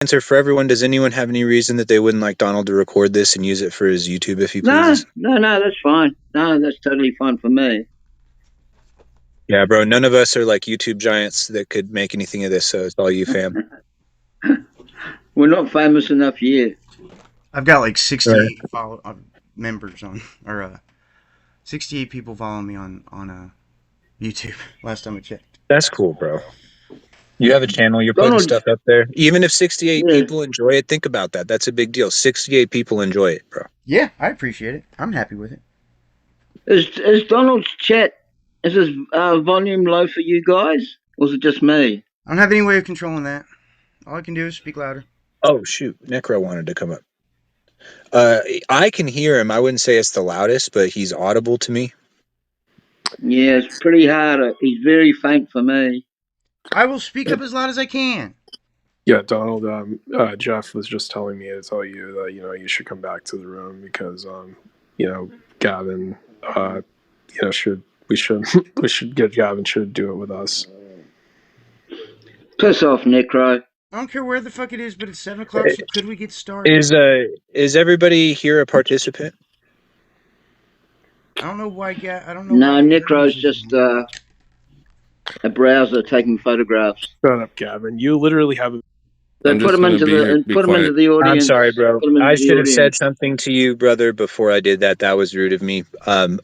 answer for everyone. Does anyone have any reason that they wouldn't like Donald to record this and use it for his YouTube if he No, pleases? no, that's fine. No, that's totally fine for me. Yeah, bro. None of us are like YouTube giants that could make anything of this, so it's all you, fam. We're not famous enough yet. I've got like Right. 68 members on, or 68 people following me on YouTube. Last time I checked. That's cool, bro. You have a channel, you're putting Donald, stuff up there. Even if 68 yeah, people enjoy it, think about that. That's a big deal. 68 people enjoy it, bro. Yeah, I appreciate it. I'm happy with it. is Donald's chat, is his volume low for you guys? Or is it just me? I don't have any way of controlling that. All I can do is speak louder. Oh, shoot. Necro wanted to come up. Uh, I can hear him. I wouldn't say it's the loudest, but he's audible to me. Yeah, it's pretty hard. He's very faint for me. I will speak up as loud as I can. Yeah, Donald. Jeff was just telling me to tell you that you should come back to the room because Gavin. Should we should we should get Gavin should do it with us. Piss off, Necro. I don't care where the fuck it is, but it's 7 o'clock. So could we get started? Is everybody here a participant? I don't know why. I don't know. No, why Necro's Hermes just isn't a browser taking photographs. Shut up, Gavin. You literally have. So I'm just gonna be put him into quiet. the I'm audience. sorry, bro. Put him into I the should have said audience. something to you, brother, before I did that. That was rude of me.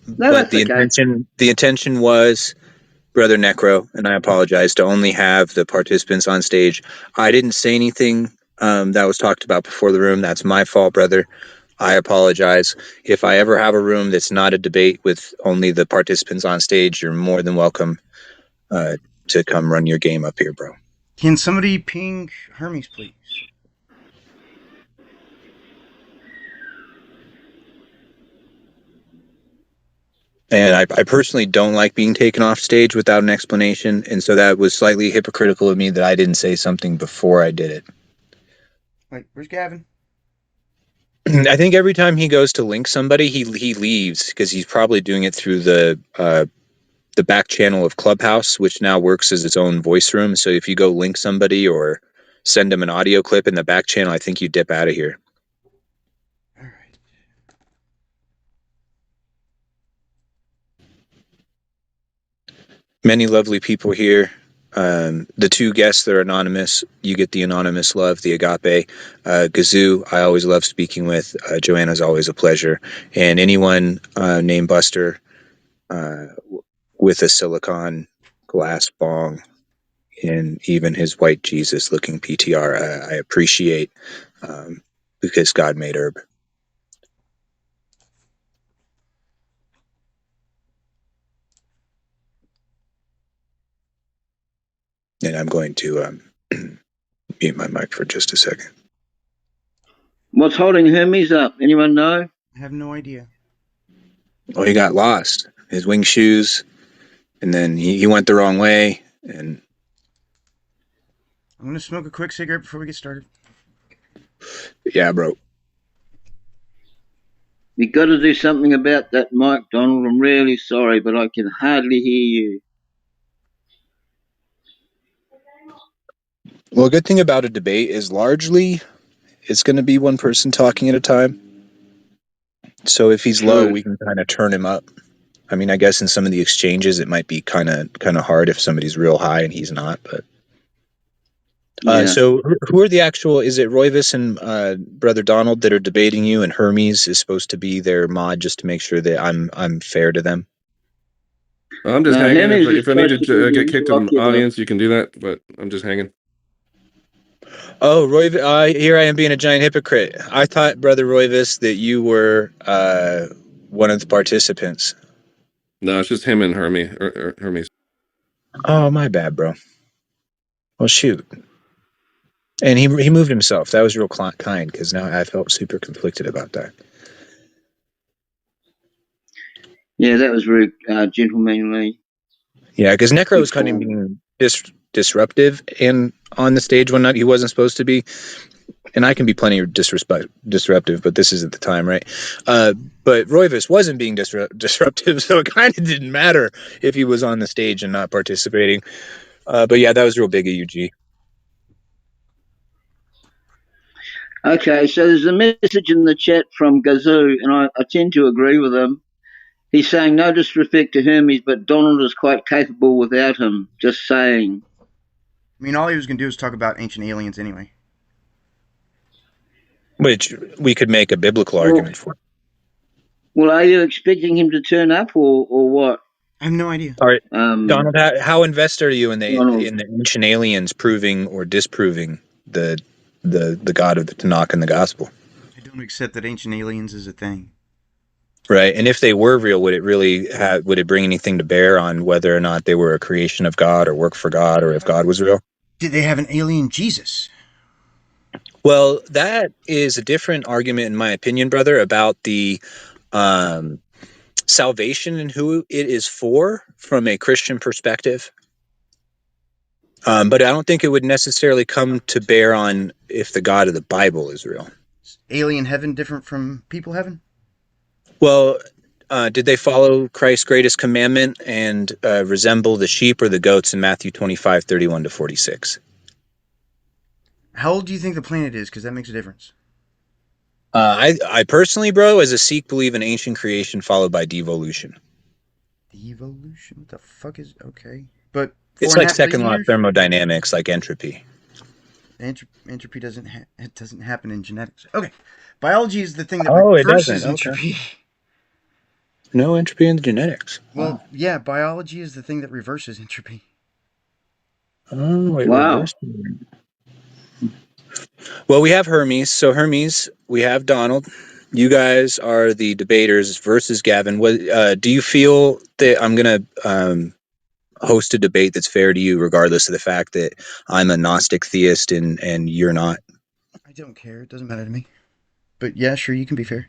No, But that's okay. the intention was, brother Necro, and I apologize, to only have the participants on stage. I didn't say anything that was talked about before the room. That's my fault, brother. I apologize. If I ever have a room that's not a debate with only the participants on stage, you're more than welcome to come run your game up here, bro. Can somebody ping Hermes, please? And I personally don't like being taken off stage without an explanation, and so that was slightly hypocritical of me that I didn't say something before I did it. Wait, where's Gavin? I think every time he goes to link somebody, he leaves because he's probably doing it through the back channel of Clubhouse, which now works as its own voice room. So if you go link somebody or send them an audio clip in the back channel, I think you dip out of here. All right. Many lovely people here. The two guests that are anonymous, you get the anonymous love, the agape. Gazoo, I always love speaking with. Joanna's always a pleasure. And anyone named Buster with a silicon glass bong and even his white Jesus looking PTR, I appreciate because God made herb. And I'm going to mute my mic for just a second. What's holding Hermes up? Anyone know? I have no idea. Oh, he got lost. His wing shoes, and then he went the wrong way. And I'm gonna smoke a quick cigarette before we get started. yeah, bro. You got to do something about that mic, Donald. I'm really sorry, but I can hardly hear you. Well, a good thing about a debate is largely it's going to be one person talking at a time. So if he's low, True. we can kind of turn him up. I mean, I guess in some of the exchanges, it might be kind of hard if somebody's real high and he's not. But Yeah. so who are the actual? Is it Royvis and Brother Donald that are debating you, and Hermes is supposed to be their mod just to make sure that I'm fair to them? I'm just No, hanging. Hermes is If I need supposed to to be get the kicked to the interlocutor. audience, you can do that. But I'm just hanging. Oh, Roy, here I am being a giant hypocrite. I thought, Brother Royvis, that you were one of the participants. No, it's just him and Hermes. Oh, my bad, bro. Well, shoot. And he moved himself. That was real kind because now I felt super conflicted about that. Yeah, that was very gentlemanly. Yeah, because Necro Good was kind of form. being disruptive and on the stage one night he wasn't supposed to be. And I can be plenty disruptive, but this isn't the time, right? But Royvis wasn't being disruptive, so it kind of didn't matter if he was on the stage and not participating. But yeah, that was real big of you, G. Okay, so there's a message in the chat from Gazoo, and I tend to agree with him. He's saying no disrespect to Hermes, but Donald is quite capable without him. Just saying. I mean, all he was going to do is talk about ancient aliens anyway. Which we could make a biblical argument for. Well, are you expecting him to turn up, or what? I have no idea. All right, Donald, how invested are you in Donald. the ancient aliens proving or disproving the God of the Tanakh and the Gospel? I don't accept that ancient aliens is a thing. Right, and if they were real, would it bring anything to bear on whether or not they were a creation of God or work for God, or if God was real? Did they have an alien Jesus? Well, that is a different argument, in my opinion, brother, about the um, salvation and who it is for from a Christian perspective. But I don't think it would necessarily come to bear on if the God of the Bible is real. Is alien heaven different from people heaven? Well, did they follow Christ's greatest commandment and resemble the sheep or the goats in Matthew 25:31-46? How old do you think the planet is? Because that makes a difference. I personally, bro, as a Sikh, believe in ancient creation followed by devolution. Devolution? What the fuck is... Okay. But It's four and a like half billion second law of years? thermodynamics, like entropy. Entropy it doesn't happen in genetics. Okay. Biology is the thing that Oh, it doesn't. reverses Okay. entropy. No entropy in the genetics. Well, Wow. yeah, biology is the thing that reverses entropy. Oh, it Wow. reversed. Well, we have Hermes. So Hermes, we have Donald. You guys are the debaters versus Gavin. What do you feel that I'm gonna host a debate that's fair to you, regardless of the fact that I'm a Gnostic theist and you're not? I don't care. It doesn't matter to me. But yeah, sure, you can be fair.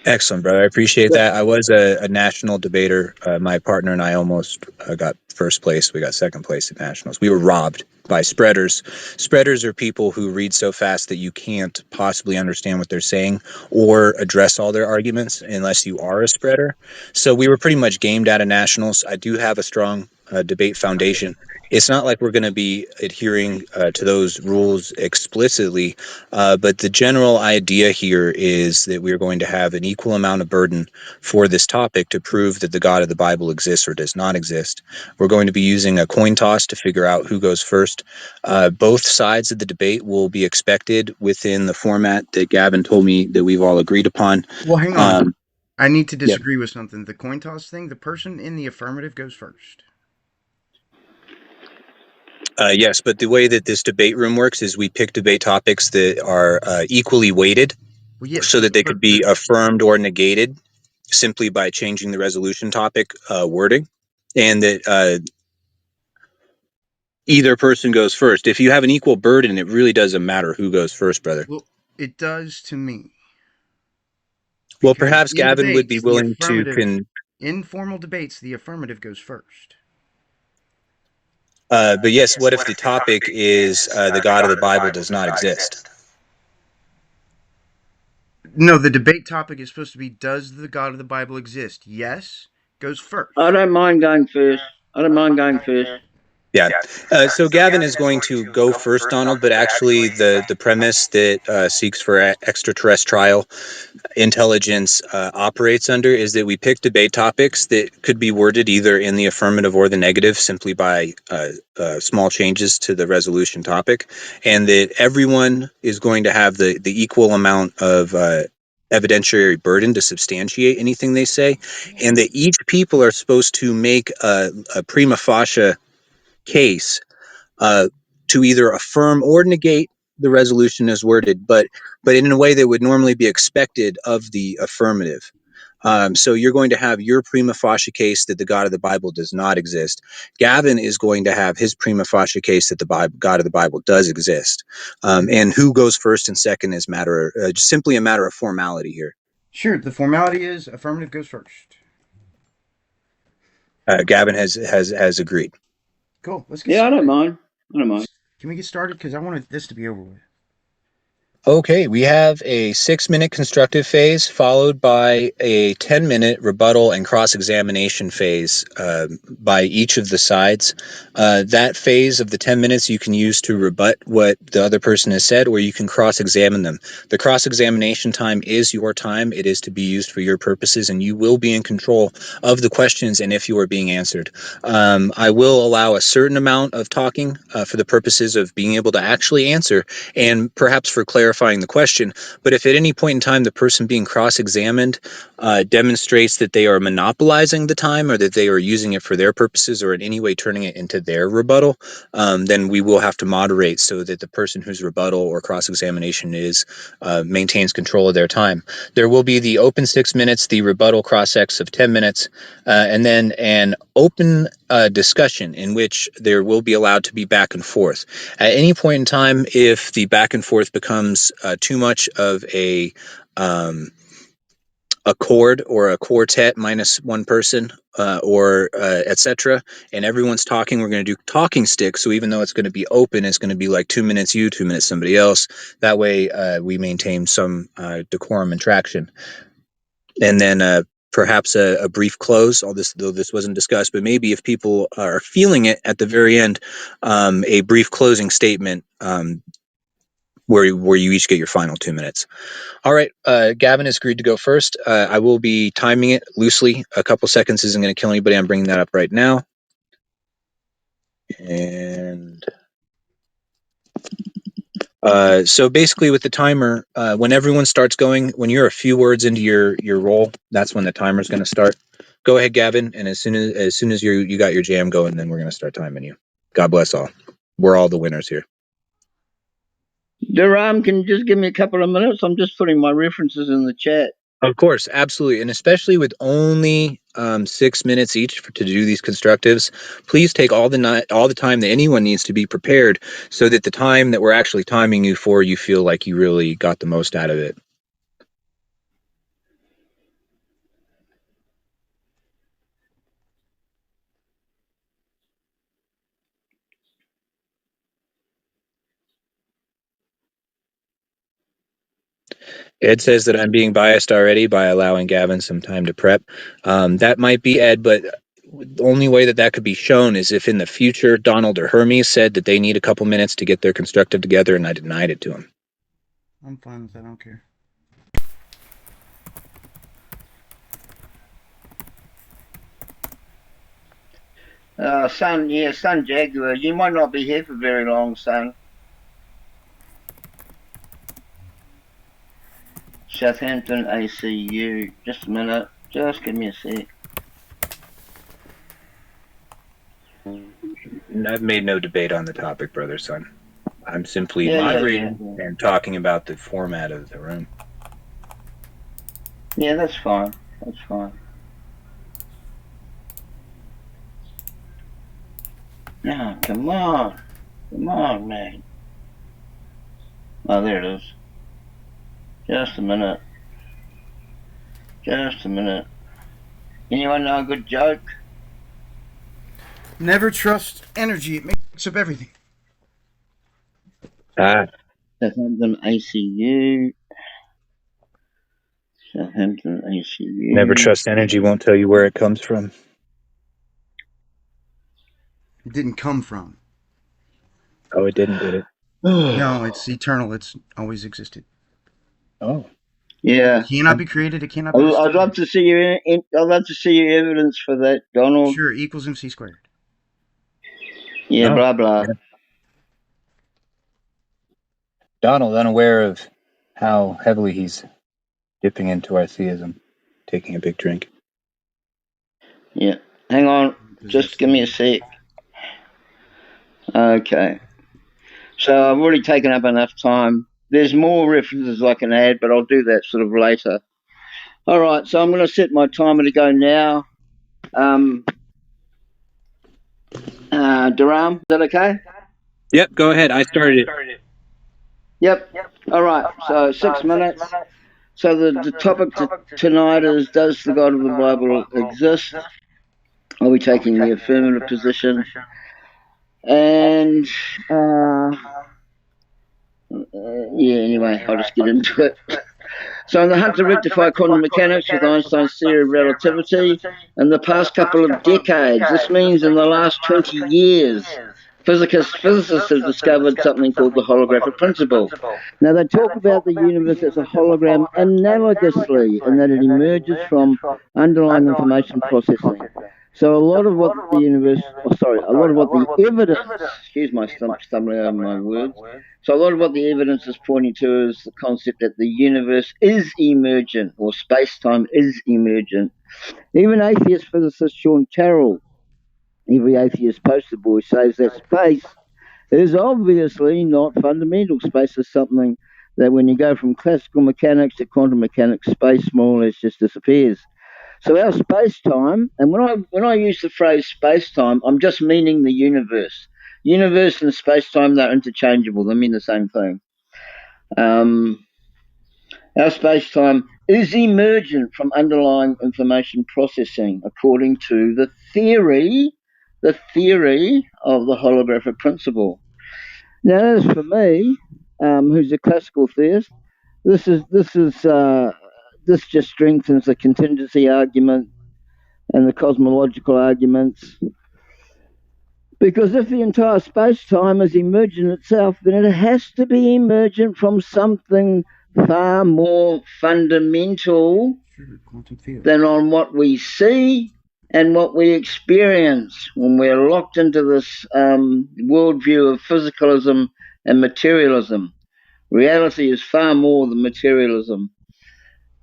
Excellent, brother. I appreciate that. I was a national debater. My partner and I almost got first place. We got second place at nationals. We were robbed by spreaders. Spreaders are people who read so fast that you can't possibly understand what they're saying or address all their arguments unless you are a spreader. So we were pretty much gamed out of nationals. I do have a strong debate foundation. It's not like we're going to be adhering to those rules explicitly, but the general idea here is that we are going to have an equal amount of burden for this topic to prove that the God of the Bible exists or does not exist. We're going to be using a coin toss to figure out who goes first. Both sides of the debate will be expected within the format that Gavin told me that we've all agreed upon. Well, hang on. Um, I need to yeah. disagree with something. The coin toss thing, the person in the affirmative goes first. Yes, but the way that this debate room works is we pick debate topics that are equally weighted Well, yeah, so that they could be affirmed or negated simply by changing the resolution topic wording, and that either person goes first. If you have an equal burden, it really doesn't matter who goes first, brother. well, it does to me. Well, Because perhaps in Gavin would be debates, the willing to affirmative, in formal debates, the affirmative goes first. but yes, what if the topic is the God of the Bible does not exist? No, the debate topic is supposed to be, does the God of the Bible exist? Yes, goes I first. don't mind going first. I don't mind going first. Yeah. So Gavin is going to go first, Donald, but actually the premise that seeks for extraterrestrial intelligence operates under is that we pick debate topics that could be worded either in the affirmative or the negative simply by small changes to the resolution topic, and that everyone is going to have the equal amount of evidentiary burden to substantiate anything they say, and that each people are supposed to make a prima facie case uh, to either affirm or negate the resolution as worded, but in a way that would normally be expected of the affirmative. So you're going to have your prima facie case that the God of the Bible does not exist. Gavin is going to have his prima facie case that the God of the Bible does exist. And who goes first and second is just simply a matter of formality here. Sure, the formality is affirmative goes first. Gavin has agreed. Cool. Let's get Yeah, I don't started. mind. I don't mind. Can we get started? Because I wanted this to be over with. Okay, we have a 6-minute constructive phase followed by a 10-minute rebuttal and cross-examination phase by each of the sides. That phase of the 10 minutes you can use to rebut what the other person has said, or you can cross-examine them. The cross-examination time is your time. It is to be used for your purposes, and you will be in control of the questions and if you are being answered. I will allow a certain amount of talking for the purposes of being able to actually answer and perhaps for clarifying the question. But if at any point in time the person being cross-examined demonstrates that they are monopolizing the time, or that they are using it for their purposes, or in any way turning it into their rebuttal, then we will have to moderate so that the person whose rebuttal or cross-examination is maintains control of their time. There will be the open 6 minutes, the rebuttal cross-ex of 10 minutes, and then an open discussion in which there will be allowed to be back and forth. At any point in time, if the back and forth becomes too much of a chord or a quartet minus one person, or etc., and everyone's talking, we're going to do talking sticks. So even though it's going to be open, it's going to be like 2 minutes you, 2 minutes somebody else. That way we maintain some decorum and traction. And then perhaps a brief close. All this, though this wasn't discussed, but maybe if people are feeling it at the very end, a brief closing statement, where you each get your final 2 minutes. All right, Gavin has agreed to go first. I will be timing it loosely. A couple seconds isn't going to kill anybody. I'm bringing that up right now. And so basically with the timer, when everyone starts going, when you're a few words into your roll, that's when the timer's going to start. Go ahead, Gavin, and as soon as you got your jam going, then we're going to start timing you. God bless all. We're all the winners here. Duram, can you just give me a couple of minutes? I'm just putting my references in the chat. Of course, absolutely, and especially with only 6 minutes each to do these constructives, please take all the time that anyone needs to be prepared, so that the time that we're actually timing you for, you feel like you really got the most out of it. Ed says that I'm being biased already by allowing Gavin some time to prep. That might be Ed, but the only way that could be shown is if in the future Donald or Hermes said that they need a couple minutes to get their constructive together, and I denied it to him. I'm fine with that. I don't care. Son Jaguar, you might not be here for very long, son. Southampton ACU. Just a minute. Just give me a sec. I've made no debate on the topic, brother, son. I'm simply Yeah. moderating and talking about the format of the room. Yeah, that's fine. That's fine. No, come on. Come on, man. Oh, there it is. Just a minute. Just a minute. Anyone know a good joke? Never trust energy. It makes up everything. Southampton ACU. Southampton ACU. Never trust energy, won't tell you where it comes from. It didn't come from. Oh, it didn't, did it? No, it's eternal. It's always existed. Oh. Yeah. It cannot be created. It cannot be I'd destroyed. love to see you. I'd love to see your evidence for that, Donald. Sure, equals MC squared. Yeah, Oh, blah blah. yeah. Donald, unaware of how heavily he's dipping into our theism, taking a big drink. Yeah. Hang on. Just give me a sec. Okay. So I've already taken up enough time. There's more references I can add, but I'll do that sort of later. All right. So I'm going to set my timer to go now. Duram, is that okay? Yep, go ahead. I started it. Yep. All right. So 6 minutes. So the topic tonight is: does the God of the Bible exist? I'll be taking the affirmative position. And Anyway, I'll just get into it. So in the hunt to rectify quantum mechanics with Einstein's theory of relativity, in the past couple of decades, this means in the last 20 years, physicists have discovered something called the holographic principle. Now, they talk about the universe as a hologram analogously in that it emerges from underlying information processing. So a lot of what the a lot of what the evidence, excuse my stumbling over my words, so a lot of what the evidence is pointing to is the concept that the universe is emergent, or space-time is emergent. Even atheist physicist Sean Carroll, every atheist poster boy, says that space is obviously not fundamental. Space is something that when you go from classical mechanics to quantum mechanics, space more or less just disappears. So our space-time, and when I use the phrase space-time, I'm just meaning the universe. Universe and space-time, they're interchangeable. They mean the same thing. Our space-time is emergent from underlying information processing, according to the theory of the holographic principle. Now, as for me, who's a classical theist, this just strengthens the contingency argument and the cosmological arguments. Because if the entire space-time is emergent itself, then it has to be emergent from something far more fundamental than on what we see and what we experience when we're locked into this worldview of physicalism and materialism. Reality is far more than materialism.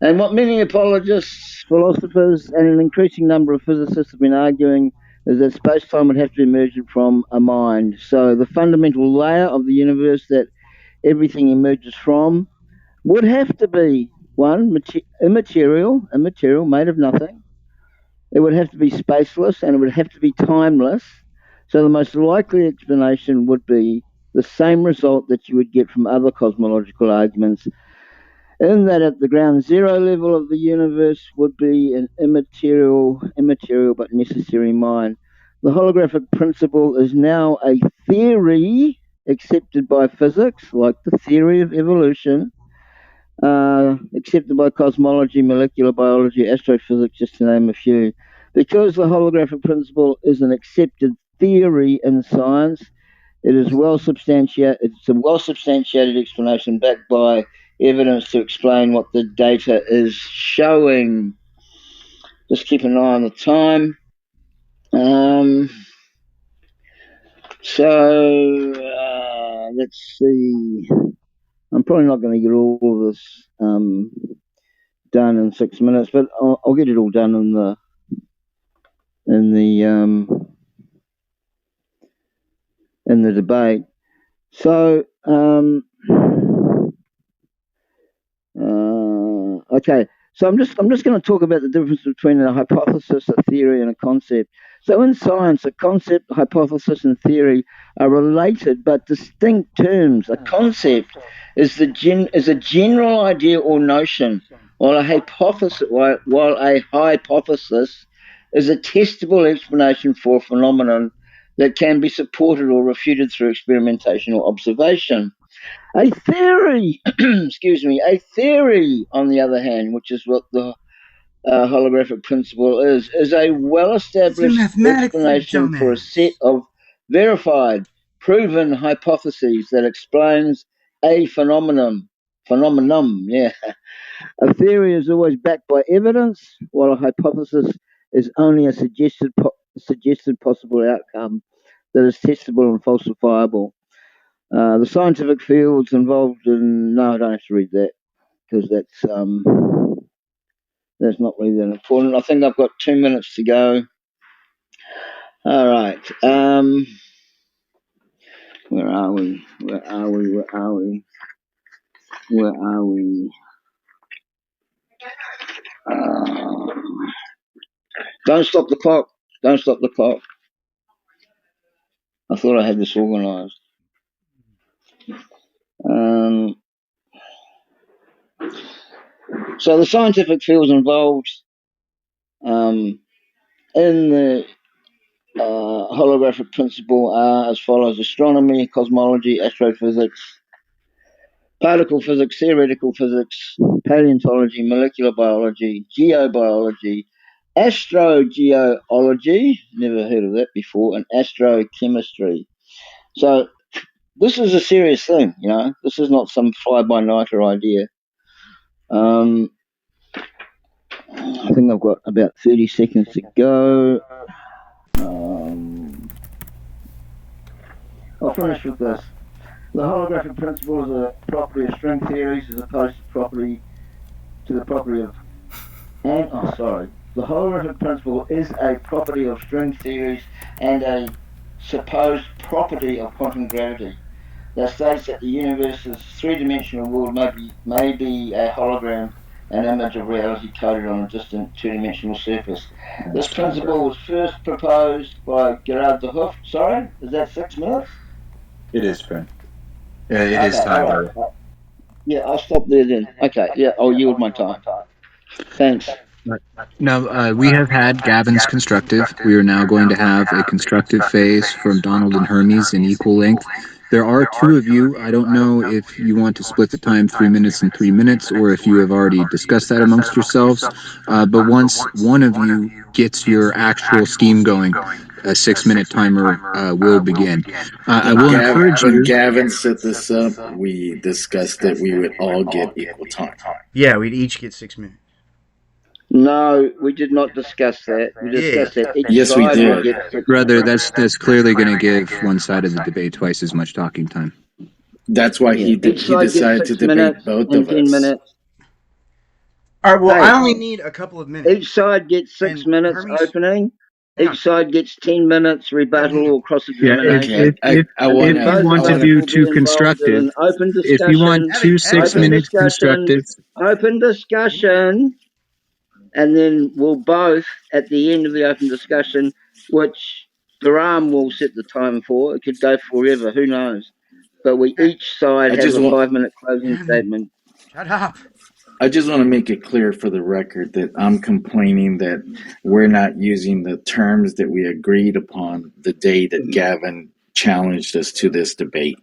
And what many apologists, philosophers, and an increasing number of physicists have been arguing is that space-time would have to emerge from a mind. So the fundamental layer of the universe that everything emerges from would have to be, one, immaterial, made of nothing. It would have to be spaceless, and it would have to be timeless. So the most likely explanation would be the same result that you would get from other cosmological arguments, in that at the ground zero level of the universe would be an immaterial but necessary mind. The holographic principle is now a theory accepted by physics, like the theory of evolution, accepted by cosmology, molecular biology, astrophysics, just to name a few. Because the holographic principle is an accepted theory in science, it is well substantiated. It's a well substantiated explanation backed by evidence to explain what the data is showing. Just keep an eye on the time. Let's see. I'm probably not going to get all of this done in 6 minutes, but I'll get it all done in the debate. So okay. So I'm just going to talk about the difference between a hypothesis, a theory, and a concept. So in science, a concept, hypothesis, and theory are related but distinct terms. A concept is a general idea or notion, while a hypothesis is a testable explanation for a phenomenon that can be supported or refuted through experimentation or observation. A theory, a theory, on the other hand, which is what the holographic principle is a well-established explanation for a set of verified, proven hypotheses that explains a phenomenon. Yeah. A theory is always backed by evidence, while a hypothesis is only a suggested possible outcome that is testable and falsifiable. The scientific fields involved in... No, I don't have to read that, because that's not really that important. I think I've got 2 minutes to go. All right. Where are we? Don't stop the clock. I thought I had this organised. So the scientific fields involved in the holographic principle are as follows: astronomy, cosmology, astrophysics, particle physics, theoretical physics, paleontology, molecular biology, geobiology, astrogeology, never heard of that before, and astrochemistry. So this is a serious thing, you know. This is not some fly-by-nighter idea. I think I've got about 30 seconds to go. I'll finish with this. The holographic principle is a property of string theories as opposed to the property of the holographic principle is a property of string theories and a supposed property of quantum gravity that states that the universe's three-dimensional world may be a hologram, an image of reality coded on a distant two-dimensional surface. This principle was first proposed by Gerard de Hooft. Sorry, is that 6 minutes? It is, friend. It is time, brother. Yeah, I'll stop there then. Okay, yeah, I'll yield my time. Thanks. Now, we have had Gavin's constructive. We are now going to have a constructive phase from Donald and Hermes in equal length. There are two of you. I don't know if you want to split the time 3 minutes and 3 minutes, or if you have already discussed that amongst yourselves. But once one of you gets your actual steam going, a 6 minute timer will begin. I will encourage you. When Gavin set this up, we discussed that we would all get equal time. Yeah, we'd each get 6 minutes. No, we did not discuss that. We discussed that each Yes, we side did. would get 6 Brother, minutes. that's clearly going to give one side of the debate twice as much talking time. That's why Yeah, he each side decided gets to 6 debate minutes both and of 10 us. minutes. All right, well, Hey, I only need a couple of minutes. Each side gets 6 And minutes Hermes, opening. hang on. Each side gets 10 minutes rebuttal or cross-examination. Okay, I And want then both want to sides do will be two involved in constructive, an open if you want discussion. two Gavin, 6 minute constructives, Open discussion, and then we'll both, at the end of the open discussion, which Garam will set the time for, it could go forever, who knows? But we each side I have just a want- 5-minute closing statement. Shut up. I just want to make it clear for the record that I'm complaining that we're not using the terms that we agreed upon the day that Gavin challenged us to this debate.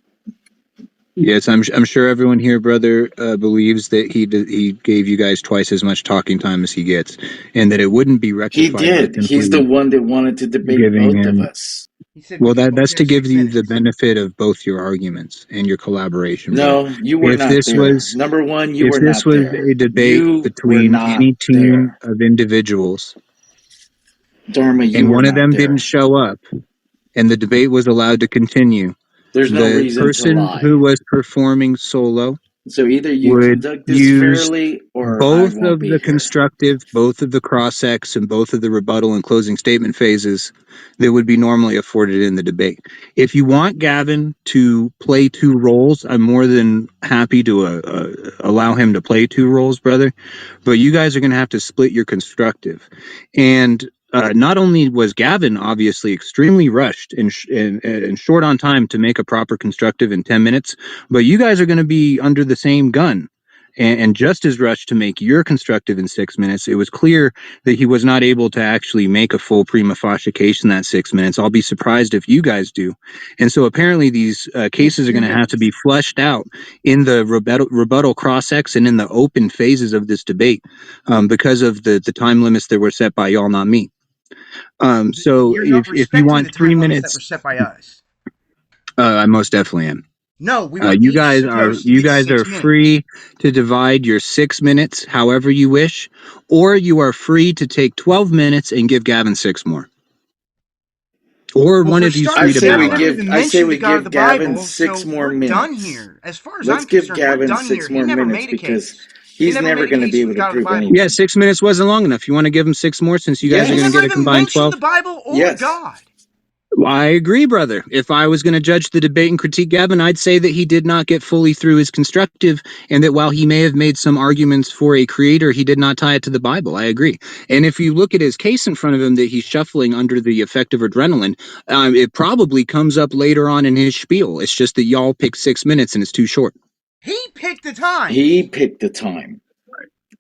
yes, I'm sure everyone here, brother, believes that he gave you guys twice as much talking time as he gets, and that it wouldn't be He rectified by did. simply He's the one that wanted to debate giving both of him. us. He said Well, we that's get to give 6 you the minutes. benefit of both your arguments and your collaboration, No, brother. you were If not this there. was Number one, you if were this not was there. a debate You were between not any team there. of individuals, Dharma, you and were one of not them there. didn't show up, and the debate was allowed to continue, There's no the reason to person lie. who was performing solo So either you would conduct this use fairly or I both won't of be the here. constructive, both of the cross-ex, and both of the rebuttal and closing statement phases that would be normally afforded in the debate. If you want Gavin to play two roles, I'm more than happy to allow him to play two roles, brother. But you guys are going to have to split your constructive. And not only was Gavin obviously extremely rushed and short on time to make a proper constructive in 10 minutes, but you guys are going to be under the same gun and just as rushed to make your constructive in 6 minutes. It was clear that he was not able to actually make a full prima facie case in that 6 minutes. I'll be surprised if you guys do. And so apparently these cases are going to have to be fleshed out in the rebuttal cross-ex and in the open phases of this debate because of the time limits that were set by y'all, not me. So You're not if you respecting want the 3 time limits that minutes, were set by us. I most definitely am. No, we were You each guys supposed to get 6 minutes. free to divide your 6 minutes however you wish, or you are free to take 12 minutes and give Gavin 6 more. Or Well, one for of you's starters, free to Gavin bow never out. even I say mentioned we the God of the give Gavin Bible, 6 so more we're minutes. done here. As far as Let's I'm give concerned, we're Gavin done 6 here. He more never minutes made a because case. he's never never made a going to case be for able the to God of the prove Bible. anything. Yeah, 6 minutes wasn't long enough. You want to give him 6 more since you guys He are Yes. going to never get a even combined mentioned 12? the Bible or Yes. God. Well, I agree, brother. If I was going to judge the debate and critique Gavin, I'd say that he did not get fully through his constructive, and that while he may have made some arguments for a creator, he did not tie it to the Bible. I agree. And if you look at his case in front of him that he's shuffling under the effect of adrenaline, it probably comes up later on in his spiel. It's just that y'all picked 6 minutes and it's too short. He picked the time. He picked the time.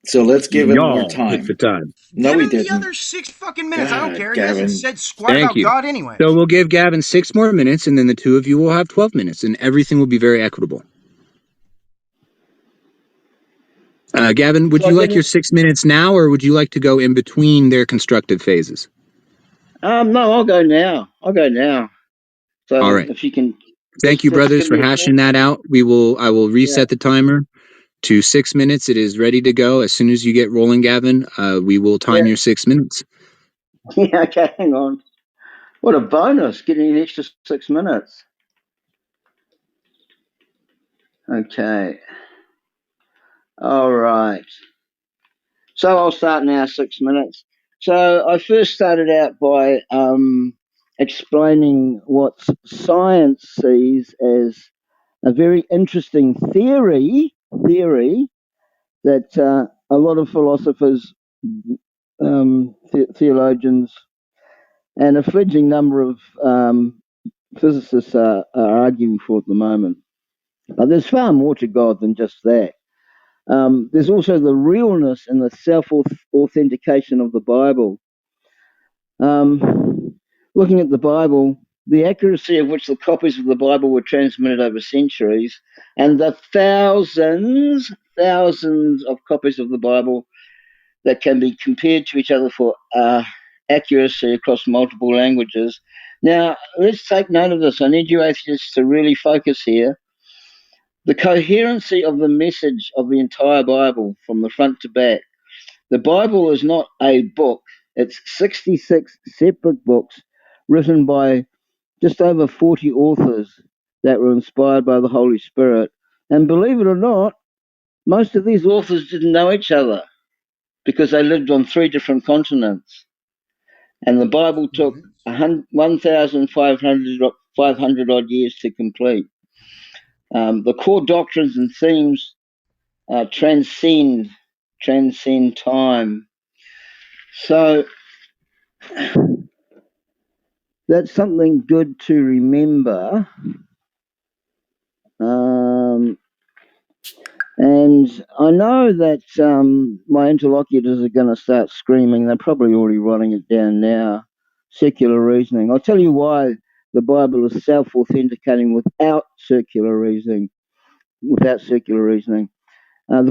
So let's give him more Y'all picked time. the time. No, Give we him the didn't. other 6 fucking minutes. I don't God, care. He Gavin. hasn't said squat Thank about you. God anyway. So we'll give Gavin 6 more minutes, and then the two of you will have 12 minutes, and everything will be very equitable. Gavin, would So you I like your didn't. 6 minutes now, or would you like to go in between their constructive phases? No, I'll go now. I'll go now. All So right. if you can Thank you, just brothers, give for me a hashing second. that out. I will Yeah. reset the timer to 6 minutes. It is ready to go. As soon as you get rolling, Gavin, we will time Yeah. your 6 minutes. Yeah. Okay. Hang on. What a bonus! Getting an extra 6 minutes. Okay. All right. So I'll start now. 6 minutes. So I first started out by explaining what science sees as a very interesting theory that a lot of philosophers, theologians, and a fledgling number of physicists are arguing for at the moment. But there's far more to God than just that. There's also the realness and the self authentication of the Bible. Looking at the Bible, the accuracy of which the copies of the Bible were transmitted over centuries, and the thousands of copies of the Bible that can be compared to each other for accuracy across multiple languages. Now, let's take note of this. I need you atheists to really focus here. The coherency of the message of the entire Bible from the front to back. The Bible is not a book, it's 66 separate books written by just over 40 authors that were inspired by the Holy Spirit. And believe it or not, most of these authors didn't know each other because they lived on 3 different continents. And the Bible took 1,500 odd years to complete. The core doctrines and themes transcend time. So that's something good to remember. And I know that my interlocutors are going to start screaming. They're probably already writing it down now. Secular reasoning. I'll tell you why the Bible is self-authenticating without circular reasoning. The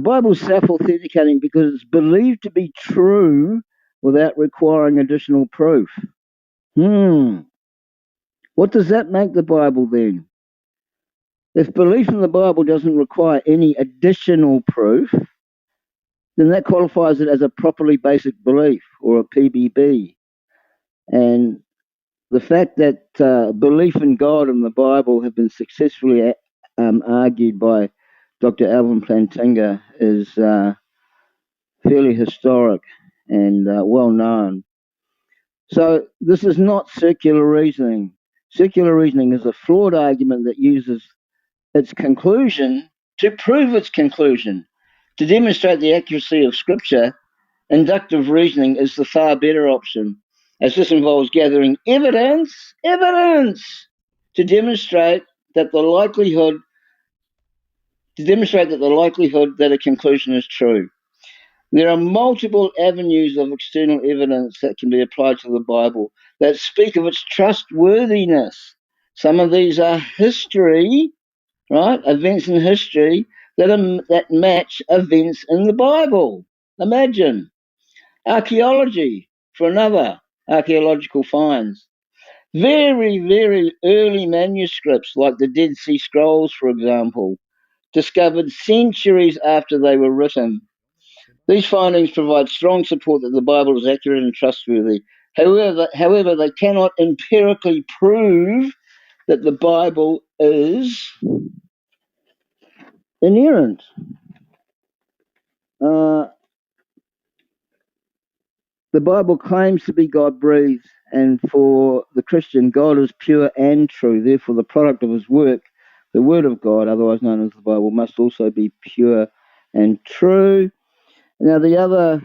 Bible is self-authenticating because it's believed to be true without requiring additional proof. What does that make the Bible then? If belief in the Bible doesn't require any additional proof, then that qualifies it as a properly basic belief or a PBB. And the fact that belief in God and the Bible have been successfully argued by Dr. Alvin Plantinga is fairly historic and well known. So this is not circular reasoning. Circular reasoning is a flawed argument that uses its conclusion to prove its conclusion. To demonstrate the accuracy of Scripture, inductive reasoning is the far better option, as this involves gathering evidence to demonstrate that the likelihood that a conclusion is true. There are multiple avenues of external evidence that can be applied to the Bible that speak of its trustworthiness. Some of these are history, right? Events in history that match events in the Bible. Imagine. Archaeology, for another, archaeological finds. Very, very early manuscripts, like the Dead Sea Scrolls, for example, discovered centuries after they were written. These findings provide strong support that the Bible is accurate and trustworthy. However, they cannot empirically prove that the Bible is inerrant. The Bible claims to be God breathed, and for the Christian, God is pure and true. Therefore, the product of his work, the Word of God, otherwise known as the Bible, must also be pure and true. Now, the other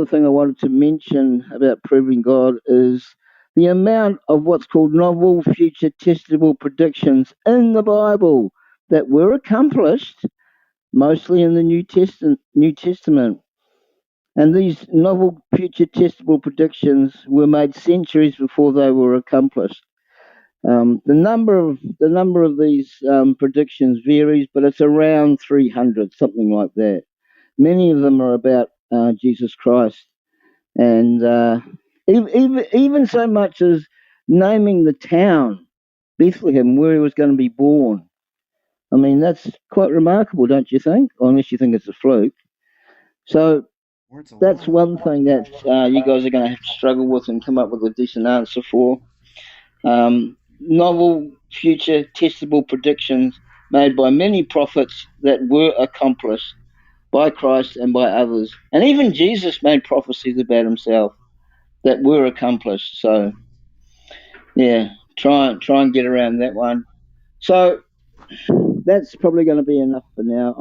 thing I wanted to mention about proving God is the amount of what's called novel future testable predictions in the Bible that were accomplished, mostly in the New Testament. And these novel future testable predictions were made centuries before they were accomplished. The number of these predictions varies, but it's around 300, something like that. many of them are about Jesus Christ, and even so much as naming the town Bethlehem where he was going to be born. I mean, that's quite remarkable, don't you think? Or unless you think it's a fluke. So Words a that's lie. one thing that you guys are going to have to struggle with and come up with a decent answer for. Novel, future, testable predictions made by many prophets that were accomplished by Christ and by others. And even Jesus made prophecies about himself that were accomplished. So, yeah, try and get around that one. So that's probably going to be enough for now.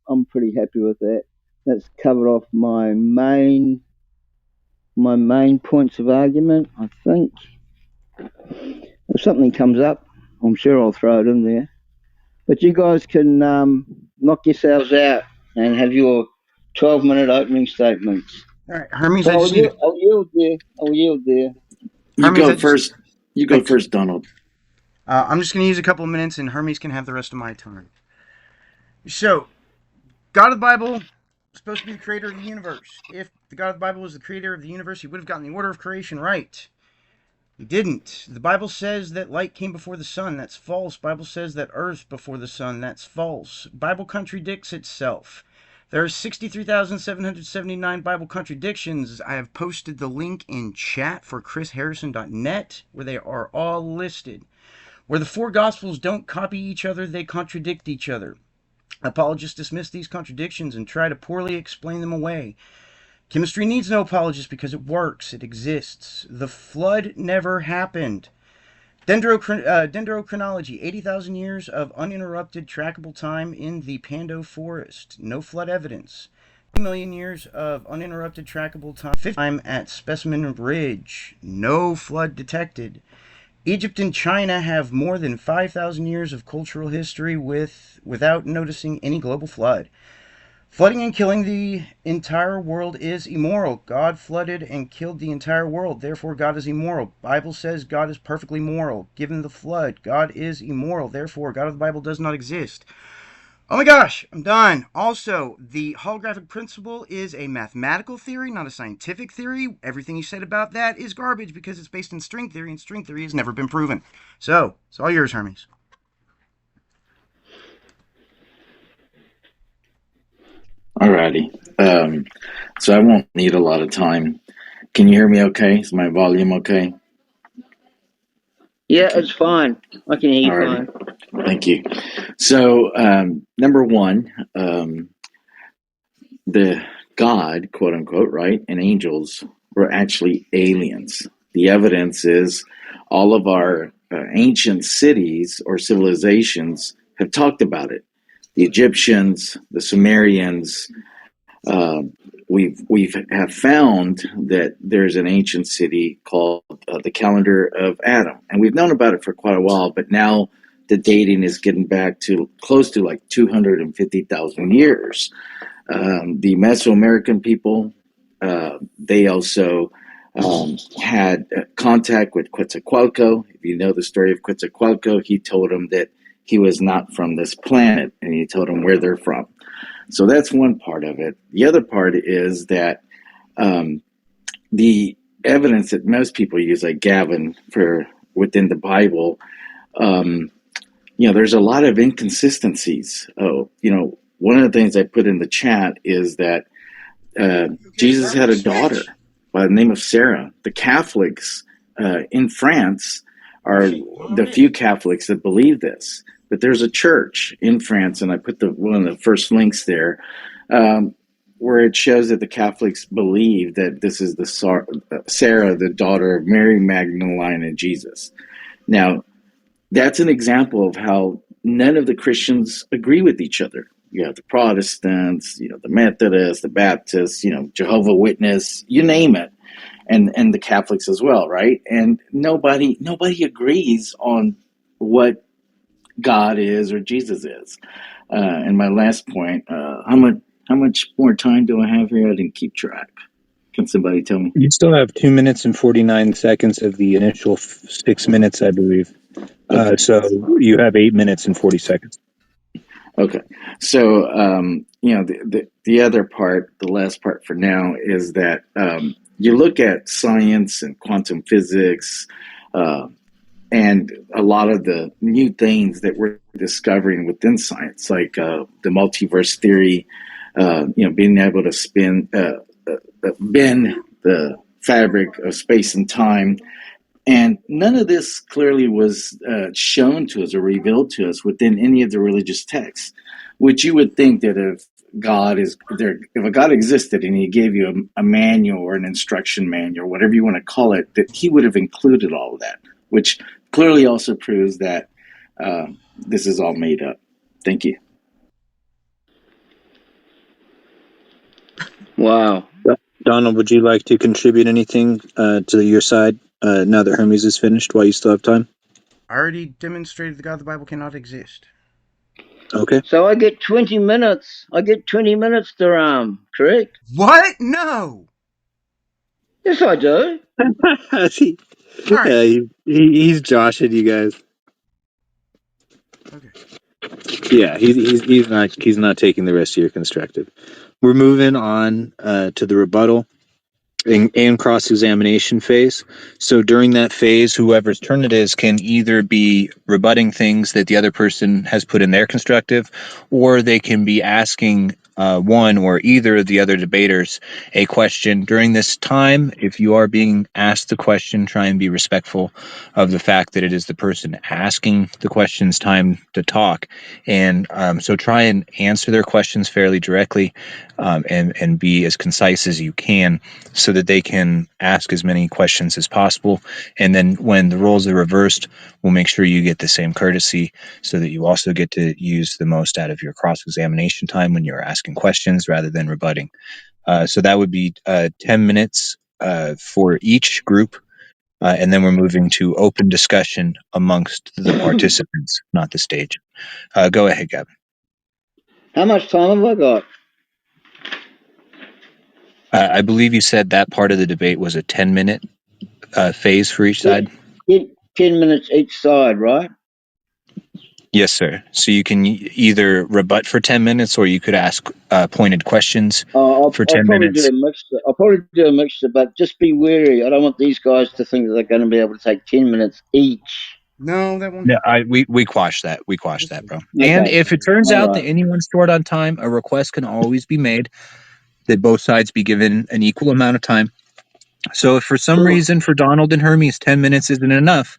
I'm pretty happy with that. That's covered off my main points of argument. I think if something comes up, I'm sure I'll throw it in there. But you guys can knock yourselves out and have your 12-minute opening statements. All right, Hermes, So I just need to. I'll yield there. I'll yield there. You Hermes, go I just. first. You go Thanks. first, Donald. I'm just going to use a couple of minutes, and Hermes can have the rest of my time. So, God of the Bible is supposed to be the creator of the universe. If the God of the Bible was the creator of the universe, he would have gotten the order of creation right. He didn't. The Bible says that light came before the sun. That's false. The Bible says that earth before the sun. That's false. The Bible contradicts itself. There are 63,779 Bible contradictions. I have posted the link in chat for chrisharrison.net where they are all listed. Where the four Gospels don't copy each other, they contradict each other. Apologists dismiss these contradictions and try to poorly explain them away. Chemistry needs no apologists because it works. It exists. The flood never happened. Dendrochronology, 80,000 years of uninterrupted trackable time in the Pando Forest. No flood evidence. 1 million years of uninterrupted trackable time at Specimen Ridge. No flood detected. Egypt and China have more than 5,000 years of cultural history without noticing any global flood. Flooding and killing the entire world is immoral. God flooded and killed the entire world. Therefore, God is immoral. Bible says God is perfectly moral. Given the flood, God is immoral. Therefore, God of the Bible does not exist. Oh my gosh, I'm done. Also, the holographic principle is a mathematical theory, not a scientific theory. Everything you said about that is garbage because it's based in string theory, and string theory has never been proven. So, it's all yours, Hermes. Alrighty. So I won't need a lot of time. Can you hear me okay? Is my volume okay? Yeah, Okay. it's fine. I can hear you Alrighty. fine. Thank you. So, number one, the God, quote unquote, right, and angels were actually aliens. The evidence is all of our ancient cities or civilizations have talked about it. The Egyptians, the Sumerians, uh, we've have found that there's an ancient city called the Calendar of Adam, and we've known about it for quite a while. But now the dating is getting back to close to like 250,000 years. The Mesoamerican people, they also had contact with Quetzalcoatl. If you know the story of Quetzalcoatl, he told them that he was not from this planet, and he told them where they're from. So that's one part of it. The other part is that the evidence that most people use, like Gavin, for within the Bible, there's a lot of inconsistencies. One of the things I put in the chat is that Jesus had a daughter by the name of Sarah. The Catholics in France are the few Catholics that believe this. But there's a church in France, and I put one of the first links there, where it shows that the Catholics believe that this is the Sarah, the daughter of Mary Magdalene and Jesus. Now, that's an example of how none of the Christians agree with each other. You have the Protestants, the Methodists, the Baptists, Jehovah Witness, you name it, and the Catholics as well, right? And nobody agrees on what God is or Jesus is. And my last point, how much more time do I have here? I didn't keep track. Can somebody tell me? You still have 2 minutes and 49 seconds of the initial 6 minutes, I believe. Okay. So you have 8 minutes and 40 seconds. Okay. So, the other part, the last part for now, is that you look at science and quantum physics, and a lot of the new things that we're discovering within science, like the multiverse theory, being able to bend the fabric of space and time. And none of this clearly was shown to us or revealed to us within any of the religious texts, which you would think that if God is there, if a God existed and he gave you a manual or an instruction manual, whatever you want to call it, that he would have included all of that, which clearly also proves that this is all made up. Thank you. Wow. Donald, would you like to contribute anything to your side now that Hermes is finished while you still have time? I already demonstrated the God of the Bible cannot exist. Okay. So I get 20 minutes. I get 20 minutes to correct? What? No. Yes, I do. All right. He's joshing you guys. Okay. Yeah, he's not taking the rest of your constructive. We're moving on to the rebuttal and cross-examination phase. So during that phase, whoever's turn it is can either be rebutting things that the other person has put in their constructive, or they can be asking one or either of the other debaters a question. During this time, if you are being asked the question, try and be respectful of the fact that it is the person asking the question's time to talk. And so try and answer their questions fairly directly, and be as concise as you can, so that they can ask as many questions as possible. And then when the roles are reversed, we'll make sure you get the same courtesy, so that you also get to use the most out of your cross-examination time when you're asking questions rather than rebutting. So that would be 10 minutes for each group. And then we're moving to open discussion amongst the participants, not the stage. Go ahead, Gavin. How much time have I got? I believe you said that part of the debate was a 10-minute phase for each Yeah. side. 10 minutes each side, right? Yes, sir. So you can either rebut for 10 minutes, or you could ask pointed questions for I'll 10 probably do minutes. a mixture. I'll probably do a mixture, but just be wary. I don't want these guys to think that they're going to be able to take 10 minutes each. No, that won't Yeah, happen. we quash that. We quash We'll that, see. bro. And Okay. if it turns All out that right. anyone's short on time, a request can always be made that both sides be given an equal amount of time. So if for some Cool. reason for Donald and Hermes 10 minutes isn't enough,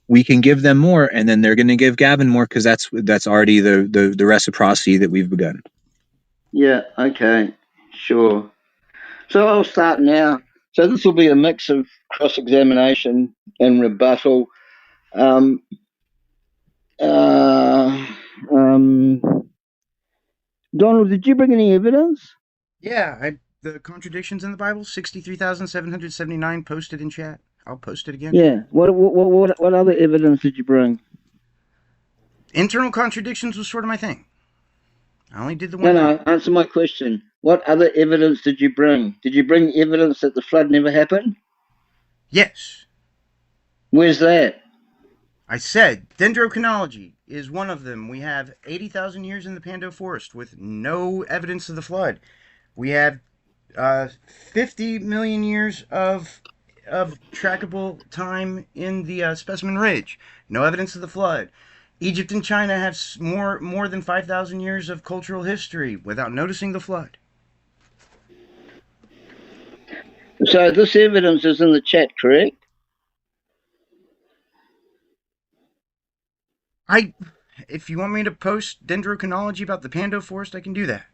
we can give them more, and then they're going to give Gavin more, because that's already the reciprocity that we've begun. Yeah. Okay. Sure. So I'll start now. So this will be a mix of cross-examination and rebuttal. Um, uh, um, Donald, did you bring any evidence? Yeah, the contradictions in the Bible, 63,779 posted in chat. I'll post it again. Yeah. What other evidence did you bring? Internal contradictions was sort of my thing. I only did the No, one thing. no. Answer my question. What other evidence did you bring? Did you bring evidence that the flood never happened? Yes. Where's that? I said dendrochronology is one of them. We have 80,000 years in the Pando Forest with no evidence of the flood. We have 50 million years of trackable time in the Specimen Ridge. No evidence of the flood. Egypt and China have more than 5,000 years of cultural history without noticing the flood. So this evidence is in the chat, correct? If you want me to post dendrochronology about the Pando Forest, I can do that.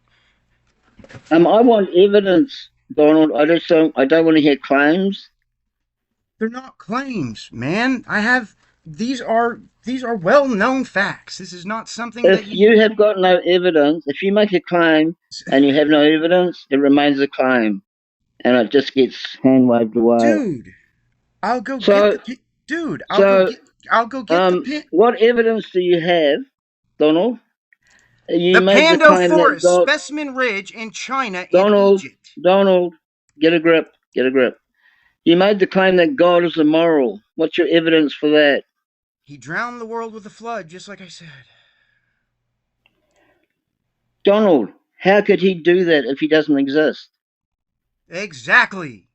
I want evidence, Donald. I don't want to hear claims. They're not claims, man. These are well-known facts. This is not something that If you have got no evidence, if you make a claim and you have no evidence, it remains a claim, and it just gets hand waved away. dude. I'll go get So, the dude. so, I'll go get the pin. what evidence do you have, Donald? You The made the Pando claim that Forest, God, Specimen Ridge in China and Donald, Egypt. Donald, get a grip, get a grip. You made the claim that God is immoral. What's your evidence for that? He drowned the world with a flood, just like I said. Donald, How could he do that if he doesn't exist? Exactly.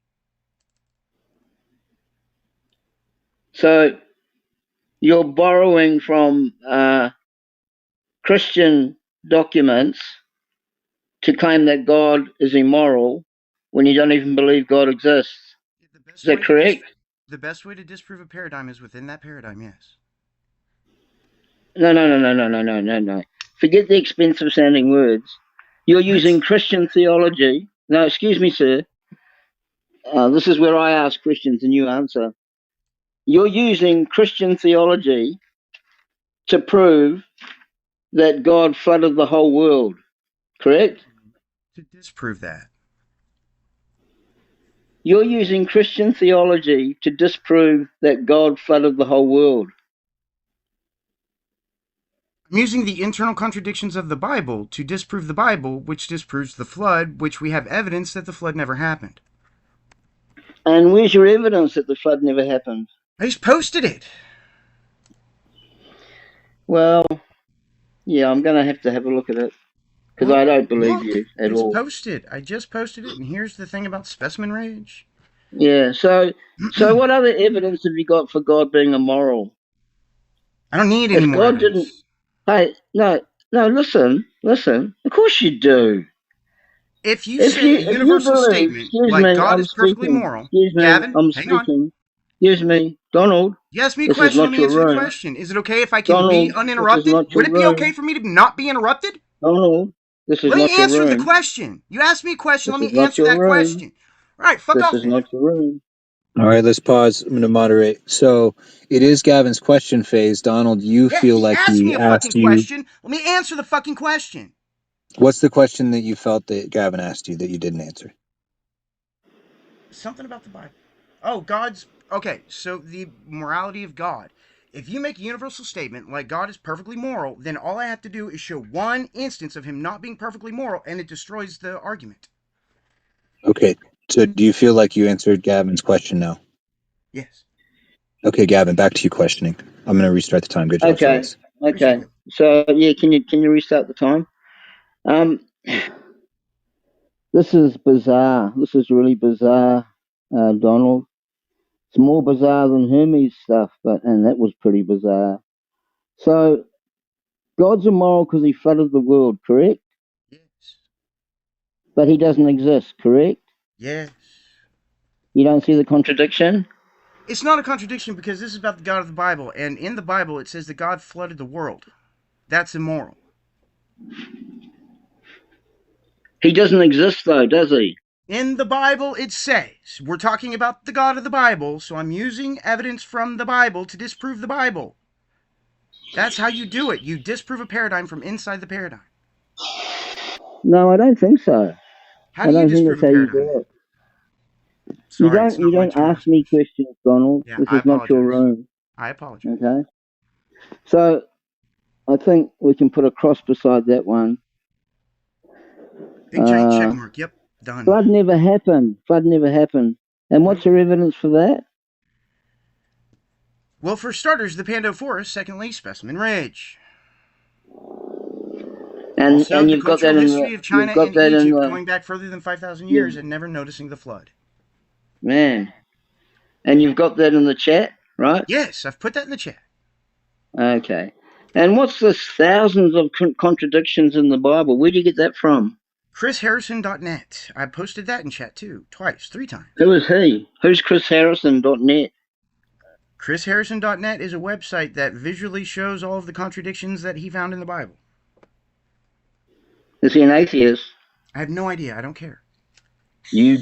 So you're borrowing from Christian documents to claim that God is immoral when you don't even believe God exists. The Is best that way to correct? the best way to disprove a paradigm is within that paradigm. Yes. No. Forget the expensive sounding words. You're What? using Christian theology. No, excuse me, sir. This is where I ask questions and you answer. You're using Christian theology to prove that God flooded the whole world, correct? To disprove that. You're using Christian theology to disprove that God flooded the whole world. I'm using the internal contradictions of the Bible to disprove the Bible, which disproves the flood, which we have evidence that the flood never happened. And where's your evidence that the flood never happened? I just posted it. Well, yeah, I'm going to have a look at it because I Well, don't believe look, you at it's all. posted. I just posted it, and here's the thing about specimen rage. Yeah, so what other evidence have you got for God being immoral? I don't need any If more God didn't, evidence. hey, no, listen. Of course you do. If you say a If you universal believe, statement excuse like me, God I'm is perfectly speaking. moral, Excuse me, Gavin, I'm hang on. speaking. Excuse me, Donald. You asked me a This is question. Let not me your answer the room. question. Is it okay if I can be Donald, this is uninterrupted? not your Would it be okay room. for me to not be interrupted? Donald, this is Let not me your answer the room. question. You asked me a question. This Let is me not answer your that room. question. All right, fuck This off is then. not your room. All right, let's pause. I'm going to moderate. So it is Gavin's question phase. Donald, you Yeah, feel he like asked me he a fucking asked you. question. Let me answer the fucking question. What's the question that you felt that Gavin asked you that you didn't answer? Something about the Bible. Oh, God's. Okay, so the morality of God. If you make a universal statement like God is perfectly moral, then all I have to do is show one instance of him not being perfectly moral and it destroys the argument. Okay. So do you feel like you answered Gavin's question now? Yes. Okay, Gavin, back to you questioning. I'm going to restart the time. Good job, Okay, fellas. Appreciate okay. it. So yeah, can you restart the time? Um, this is bizarre. This is really bizarre, Donald. It's more bizarre than Hermes stuff, and that was pretty bizarre. So God's immoral because he flooded the world, correct? Yes. But he doesn't exist, correct? Yes. You don't see the contradiction? It's not a contradiction because this is about the God of the Bible, and in the Bible it says that God flooded the world. That's immoral. He doesn't exist though, does he? In the Bible it says, we're talking about the God of the Bible, so I'm using evidence from the Bible to disprove the Bible. That's how you do it. You disprove a paradigm from inside the paradigm. No, I don't think so. How I do you don't think disprove that's a how you paradigm do then? it. Sorry, it's You not my don't turn to ask ask a me question. questions, Donald. Yeah, This I is not your apologize. room. I apologize. Okay. So I think we can put a cross beside that one. Big giant check Uh, mark. Yep, done. flood never happened. Flood never happened. And what's your evidence for that? Well, for starters, the Pando Forest. Secondly, Specimen Ridge. Also, And the cultural history of you've China got and that in Egypt the going back further than 5,000 years you and never noticing the flood. man, and you've got that in the chat, right? Yes, I've put that in the chat. Okay. And what's this thousands of contradictions in the Bible? Where do you get that from? ChrisHarrison.net. I posted that in chat too, twice, three times. Who is he? Who's ChrisHarrison.net? ChrisHarrison.net is a website that visually shows all of the contradictions that he found in the Bible. Is he an atheist? I have no idea. I don't care. You,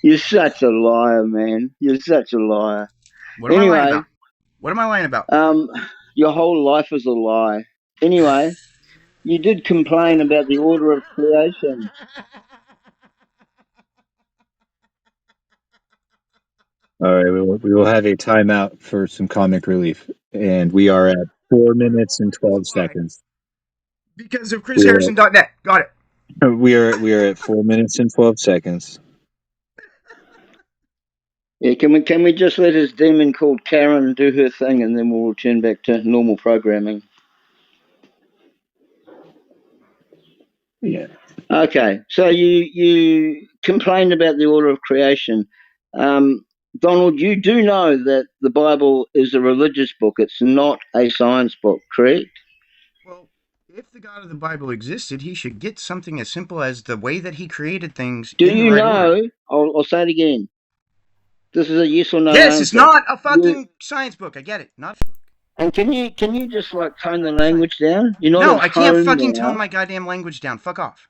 you're such a liar, man. You're such a liar. What am I lying Anyway, about? What am I lying about? um, your whole life is a lie. Anyway, you did complain about the order of creation. All right, we will have a timeout for some comic relief. And we are at 4 minutes and Was a 12 lie seconds. because of We are ChrisHarrison.net. Got it. we are at 4 minutes and 12 seconds. Yeah, can we just let his demon called Karen do her thing, and then we'll return back to normal programming? Yeah. Okay, so you complained about the order of creation. Donald, you do know that the Bible is a religious book. It's not a science book, correct? Well, if the God of the Bible existed, he should get something as simple as the way that he created things Do in the you right order. know? I'll say it again. This is a yes or no Yes, it's answer. not a You, fucking science book. I get it. Not a book. and can you just like tone the language down? You're not No, at I can't home fucking tone now. my goddamn language down. Fuck off.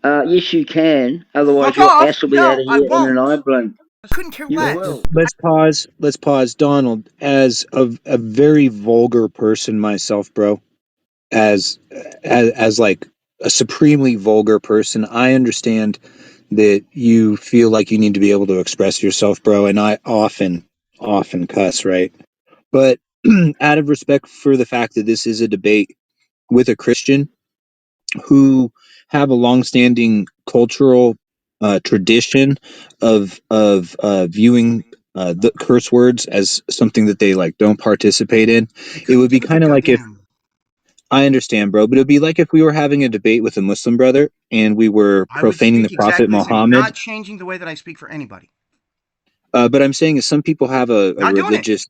Yes, you can. Otherwise, Fuck your off! ass will be out No, of I here in an eye won't. blink. I couldn't care You less. will. Let's pause. Let's pause. Donald, as a very vulgar person myself, bro, as like a supremely vulgar person, I understand that you feel like you need to be able to express yourself, bro, and I often cuss, right? But out of respect for the fact that this is a debate with a Christian who have a longstanding cultural tradition of viewing the curse words as something that they like don't participate in. You It couldn't would be do the kind of like if goddamn. I understand, bro, but it would be like if we were having a debate with a Muslim brother and we were I would profaning the speak Prophet exactly the same. Muhammad. Not changing the way that I speak for anybody. But I'm saying is some people have a Not doing it. religious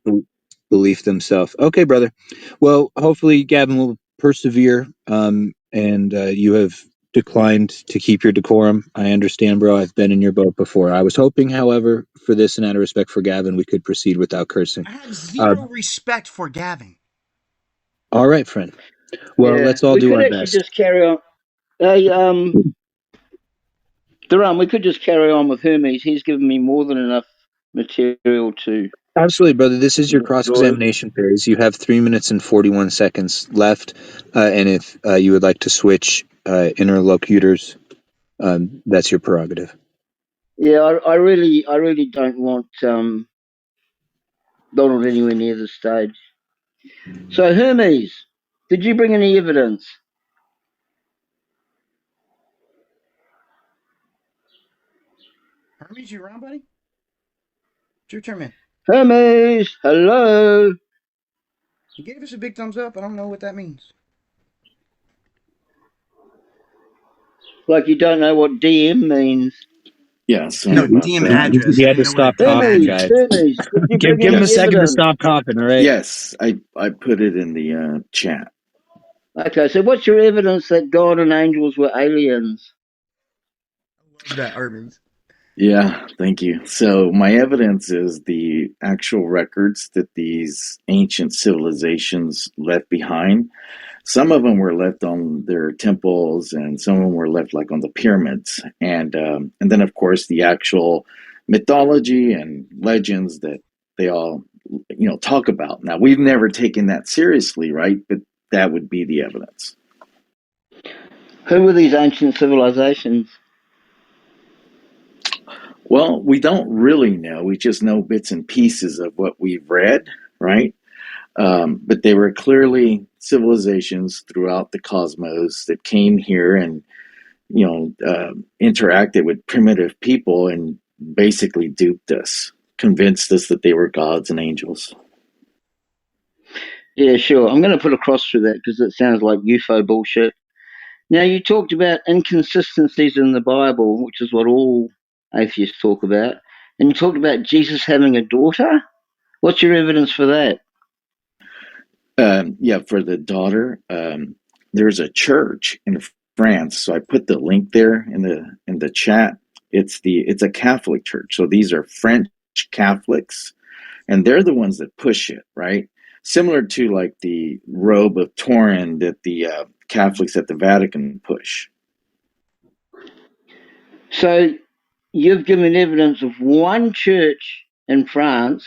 belief themselves. Okay, brother. Well, hopefully Gavin will persevere. And you have declined to keep your decorum. I understand, bro. I've been in your boat before. I was hoping, however, for this and out of respect for Gavin, we could proceed without cursing. I have Uh, zero respect for Gavin. all right, friend. Well, Yeah, let's all we do could our actually best. just carry on. Hey, Duran, we could just carry on with Hermes. He's given me more than enough material to Absolutely, brother. This is your enjoy. cross-examination phase. You have 3 minutes and 41 seconds left, and if you would like to switch interlocutors, that's your prerogative. Yeah, I really don't want Donald anywhere near the stage. So Hermes, did you bring any evidence? Hermes, you around, buddy? It's your turn, man. Hermes, hello. He gave us a big thumbs up. I don't know what that means. Like you don't know what DM means. Yeah, sorry No, about DM that. address. He I had didn't to know what a stop DM coughing, address guys. was. Hermes, did you bring Give him a any second to evidence? stop coughing. All right. Yes, I put it in the chat. Okay, so what's your evidence that God and angels were aliens? I love that, Hermes. Yeah, thank you. So my evidence is the actual records that these ancient civilizations left behind. Some of them were left on their temples, and some of them were left like on the pyramids, and then of course the actual mythology and legends that they all talk about. Now we've never taken that seriously, right? But that would be the evidence. Who were these ancient civilizations? Well, we don't really know. We just know bits and pieces of what we've read, right? But they were clearly civilizations throughout the cosmos that came here and interacted with primitive people and basically duped us, convinced us that they were gods and angels. Yeah, sure. I'm going to put a cross through that because it sounds like UFO bullshit. Now, you talked about inconsistencies in the Bible, which is what all atheists talk about. And you talked about Jesus having a daughter. What's your evidence for that? Yeah, for the daughter, there's a church in France. So I put the link there in the chat. It's a Catholic church. So these are French Catholics, and they're the ones that push it, right? Similar to like the robe of Turin that the Catholics at the Vatican push. So, you've given evidence of one church in France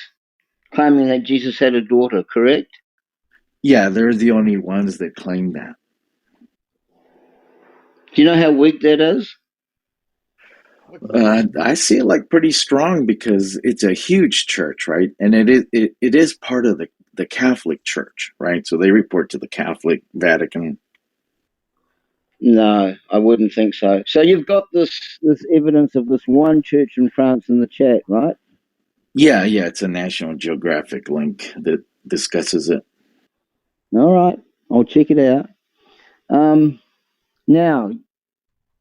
claiming that Jesus had a daughter, correct? Yeah, they're the only ones that claim that. Do you know how weak that is? I see it like pretty strong because it's a huge church, right? And it is part of the Catholic Church, right? So they report to the Catholic Vatican. No, I wouldn't think so. So you've got this evidence of this one church in France in the chat, right? Yeah, yeah, it's a National Geographic link that discusses it. All right, I'll check it out. Um, Now,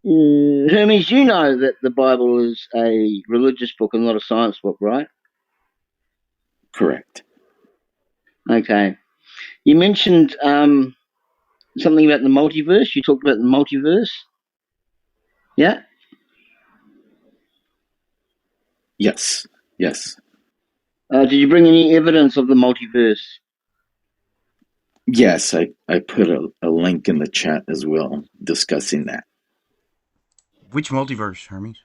Hermes, you know that the Bible is a religious book and not a science book, right? Correct. Okay. You mentioned something about the multiverse. You talked about the multiverse. Yeah? Yes. Yes. Did you bring any evidence of the multiverse? Yes, I put a link in the chat as well discussing that. Which multiverse, Hermes?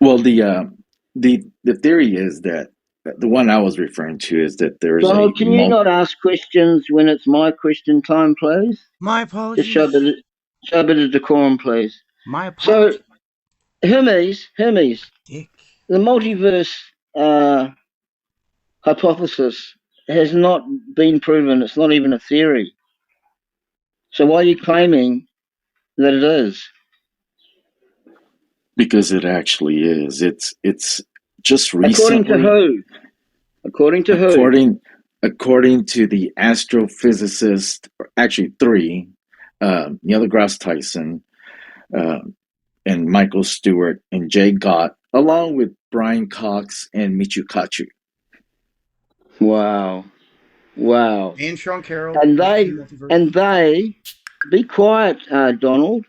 Well, the theory is that the one I was referring to is that there's a Donald, can you not ask questions when it's my question time, please? My Just apologies. show a bit of decorum, please. My So, apologies. Hermes, Dick. the multiverse hypothesis has not been proven. It's not even a theory. So why are you claiming that it is? because it actually is. It's just According to recently, who? According to who? according to the astrophysicist, actually three, Neil deGrasse Tyson, uh, and Michael Stewart and Jay Gott, along with Brian Cox and Michio Kaku. Wow. Wow. And Sean Carroll. And Who's they in the multiverse. be quiet, Donald.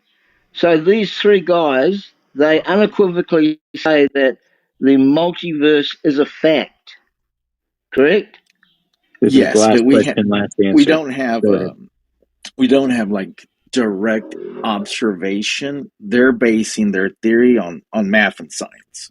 So these three guys, they unequivocally say that the multiverse is a fact. Correct? This is Yes, last but question, last we answer. don't have Go ahead. like direct observation. They're basing their theory on math and science.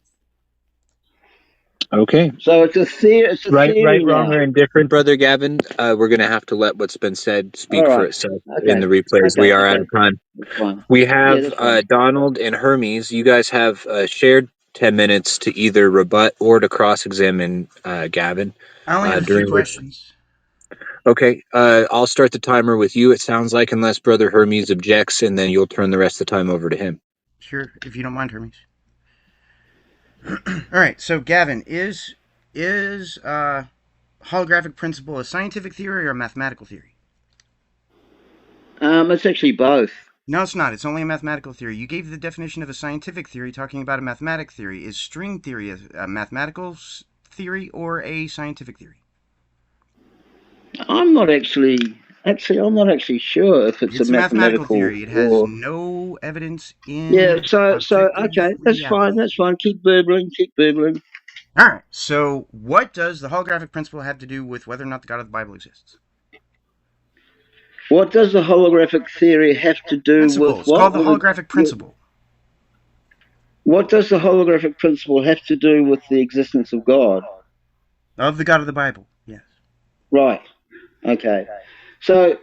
Okay. So it's a theory. It's a Right, theory wrong, now. or indifferent, Brother Gavin. We're going to have to let what's been said All speak for right. itself in Okay. the replays. We are out of time. That's fine. We Yeah, have that's fine. Donald and Hermes. You guys have shared 10 minutes to either rebut or to cross examine Gavin. I only have a few During which, questions. okay, I'll start the timer with you, it sounds like, unless Brother Hermes objects, and then you'll turn the rest of the time over to him. Sure, if you don't mind, Hermes. All right. So, Gavin, is holographic principle a scientific theory or a mathematical theory? It's actually both. No, it's not. It's only a mathematical theory. You gave the definition of a scientific theory talking about a mathematic theory. Is string theory a mathematical theory or a scientific theory? I'm not actually. Actually, I'm not actually sure if it's a It's a mathematical mathematical theory. It has or. no evidence Yeah. in So objective okay, that's reality. fine. That's fine. Keep burbling. Keep burbling. All right. So, what does the holographic principle have to do with whether or not the God of the Bible exists? What does the holographic theory have to do with Principle. It's what? called the holographic principle What does the holographic principle have to do with the existence of God? of the God of the Bible. Yes. Right. Okay. So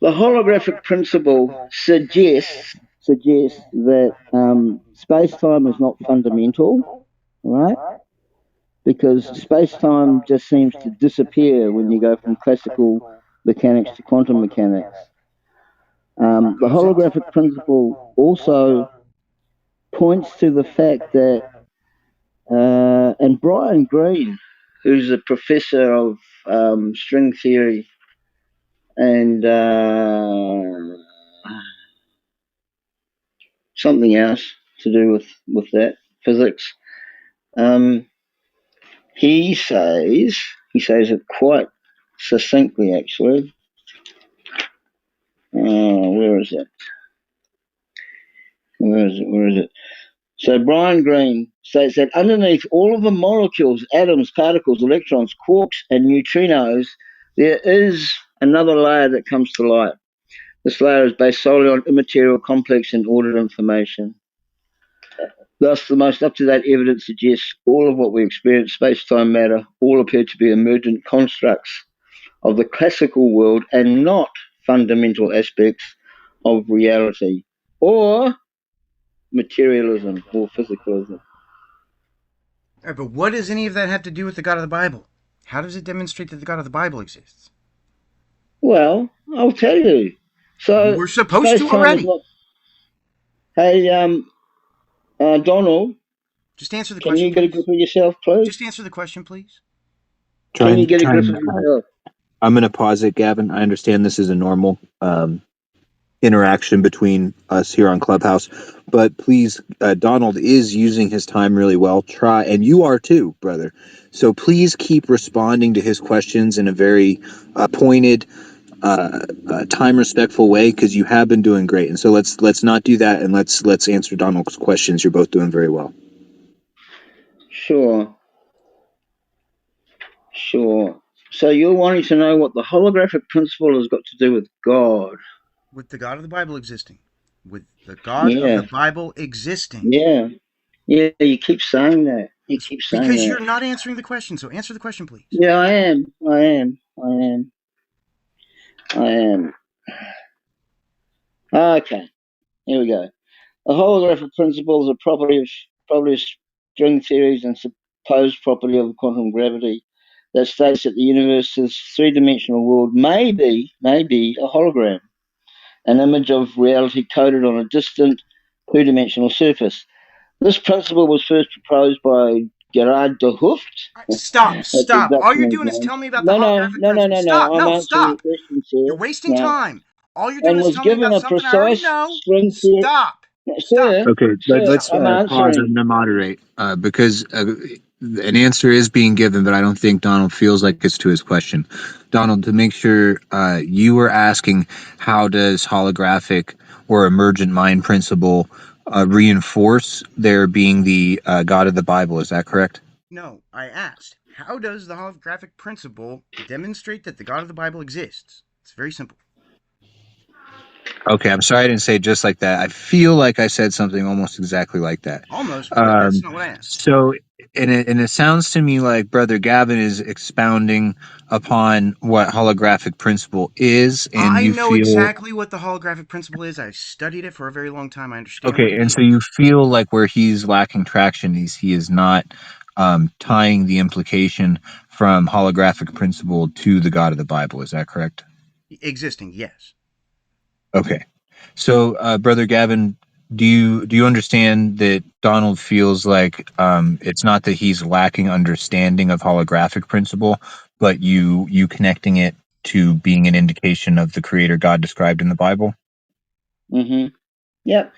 the holographic principle suggests that space time is not fundamental, right? Because space time just seems to disappear when you go from classical mechanics to quantum mechanics. The Makes sense. holographic principle also points to the fact that, and Brian Greene, who's a professor of string theory and something else to do with that physics. He says it quite succinctly, actually. Where is it? Where is it? So Brian Greene states that underneath all of the molecules, atoms, particles, electrons, quarks, and neutrinos, there is another layer that comes to light. This layer is based solely on immaterial, complex, and ordered information. Thus, the most up-to-date evidence suggests all of what we experience, space-time, matter, all appear to be emergent constructs of the classical world and not fundamental aspects of reality or materialism or physicalism. All right, but what does any of that have to do with the God of the Bible? How does it demonstrate that the God of the Bible exists? Well, I'll tell you. You So, were supposed to space-time is already. not. Hey, Donald, Just answer the can question, you get a please. grip of yourself, please? Just answer the question, please. Can you get a Try grip and of yourself? I'm going to pause it, Gavin. I understand this is a normal interaction between us here on Clubhouse. But please, Donald is using his time really well. Try, and you are too, brother. So please keep responding to his questions in a very pointed, time respectful way, because you have been doing great. And so let's not do that, and let's answer Donald's questions. You're both doing very well. Sure. So you're wanting to know what the holographic principle has got to do with God? With the God of the Bible existing. With the God of the Bible existing. Yeah. You keep saying that. You keep saying Because that. you're not answering the question, so answer the question, please. Yeah, I am. Okay, here we go. The holographic principle is a property of string theories and supposed property of quantum gravity that states that the universe's three-dimensional world may be a hologram, an image of reality coded on a distant two-dimensional surface. This principle was first proposed by Gerard de Hooft. Stop. That's All exactly you're his doing is name. telling me about the No, holographic principle. Stop. I'm No, answering your stop. question, You're sir. wasting No. time. All you're doing And is was telling me given about a something I already precise know. string theory. Stop. Stop. Sir, Okay, Stop. let's I'm pause. I'm answering. going to moderate because an answer is being given, but I don't think Donald feels like it's to his question. Donald, to make sure, you were asking, how does holographic or emergent mind principle reinforce there being the God of the Bible? Is that correct? No, I asked, how does the holographic principle demonstrate that the God of the Bible exists? It's very simple. Okay, I'm sorry I didn't say it just like that. I feel like I said something almost exactly like that. Almost, but that's Um, not what I asked. so, and it sounds to me like Brother Gavin is expounding upon what holographic principle is, and I you know feel exactly what the holographic principle is. I've studied it for a very long time. I understand what okay, it and so is. you feel like where he's lacking traction is he is not tying the implication from holographic principle to the God of the Bible. Is that correct? Existing, yes. Okay. So, Brother Gavin, do you understand that Donald feels like it's not that he's lacking understanding of holographic principle, but you connecting it to being an indication of the Creator God described in the Bible? Mm-hmm. Yep.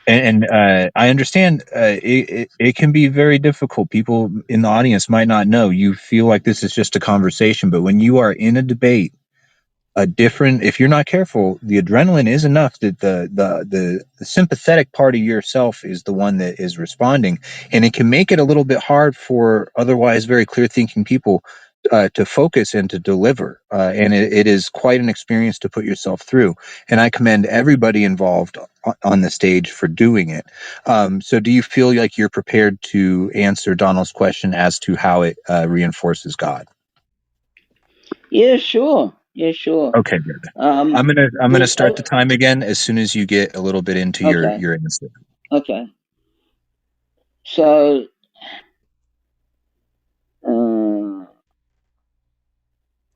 And I understand it can be very difficult. People in the audience might not know. You feel like this is just a conversation, but when you are in a debate, a different if you're not careful, the adrenaline is enough that the sympathetic part of yourself is the one that is responding, and it can make it a little bit hard for otherwise very clear thinking people to focus and to deliver, and it is quite an experience to put yourself through, and I commend everybody involved on the stage for doing it. So do you feel like you're prepared to answer Donald's question as to how it reinforces God? Yeah, sure. Yeah, sure. Okay, brother. Um, I'm gonna the, start the time again as soon as you get a little bit into your okay. your answer. Okay. So,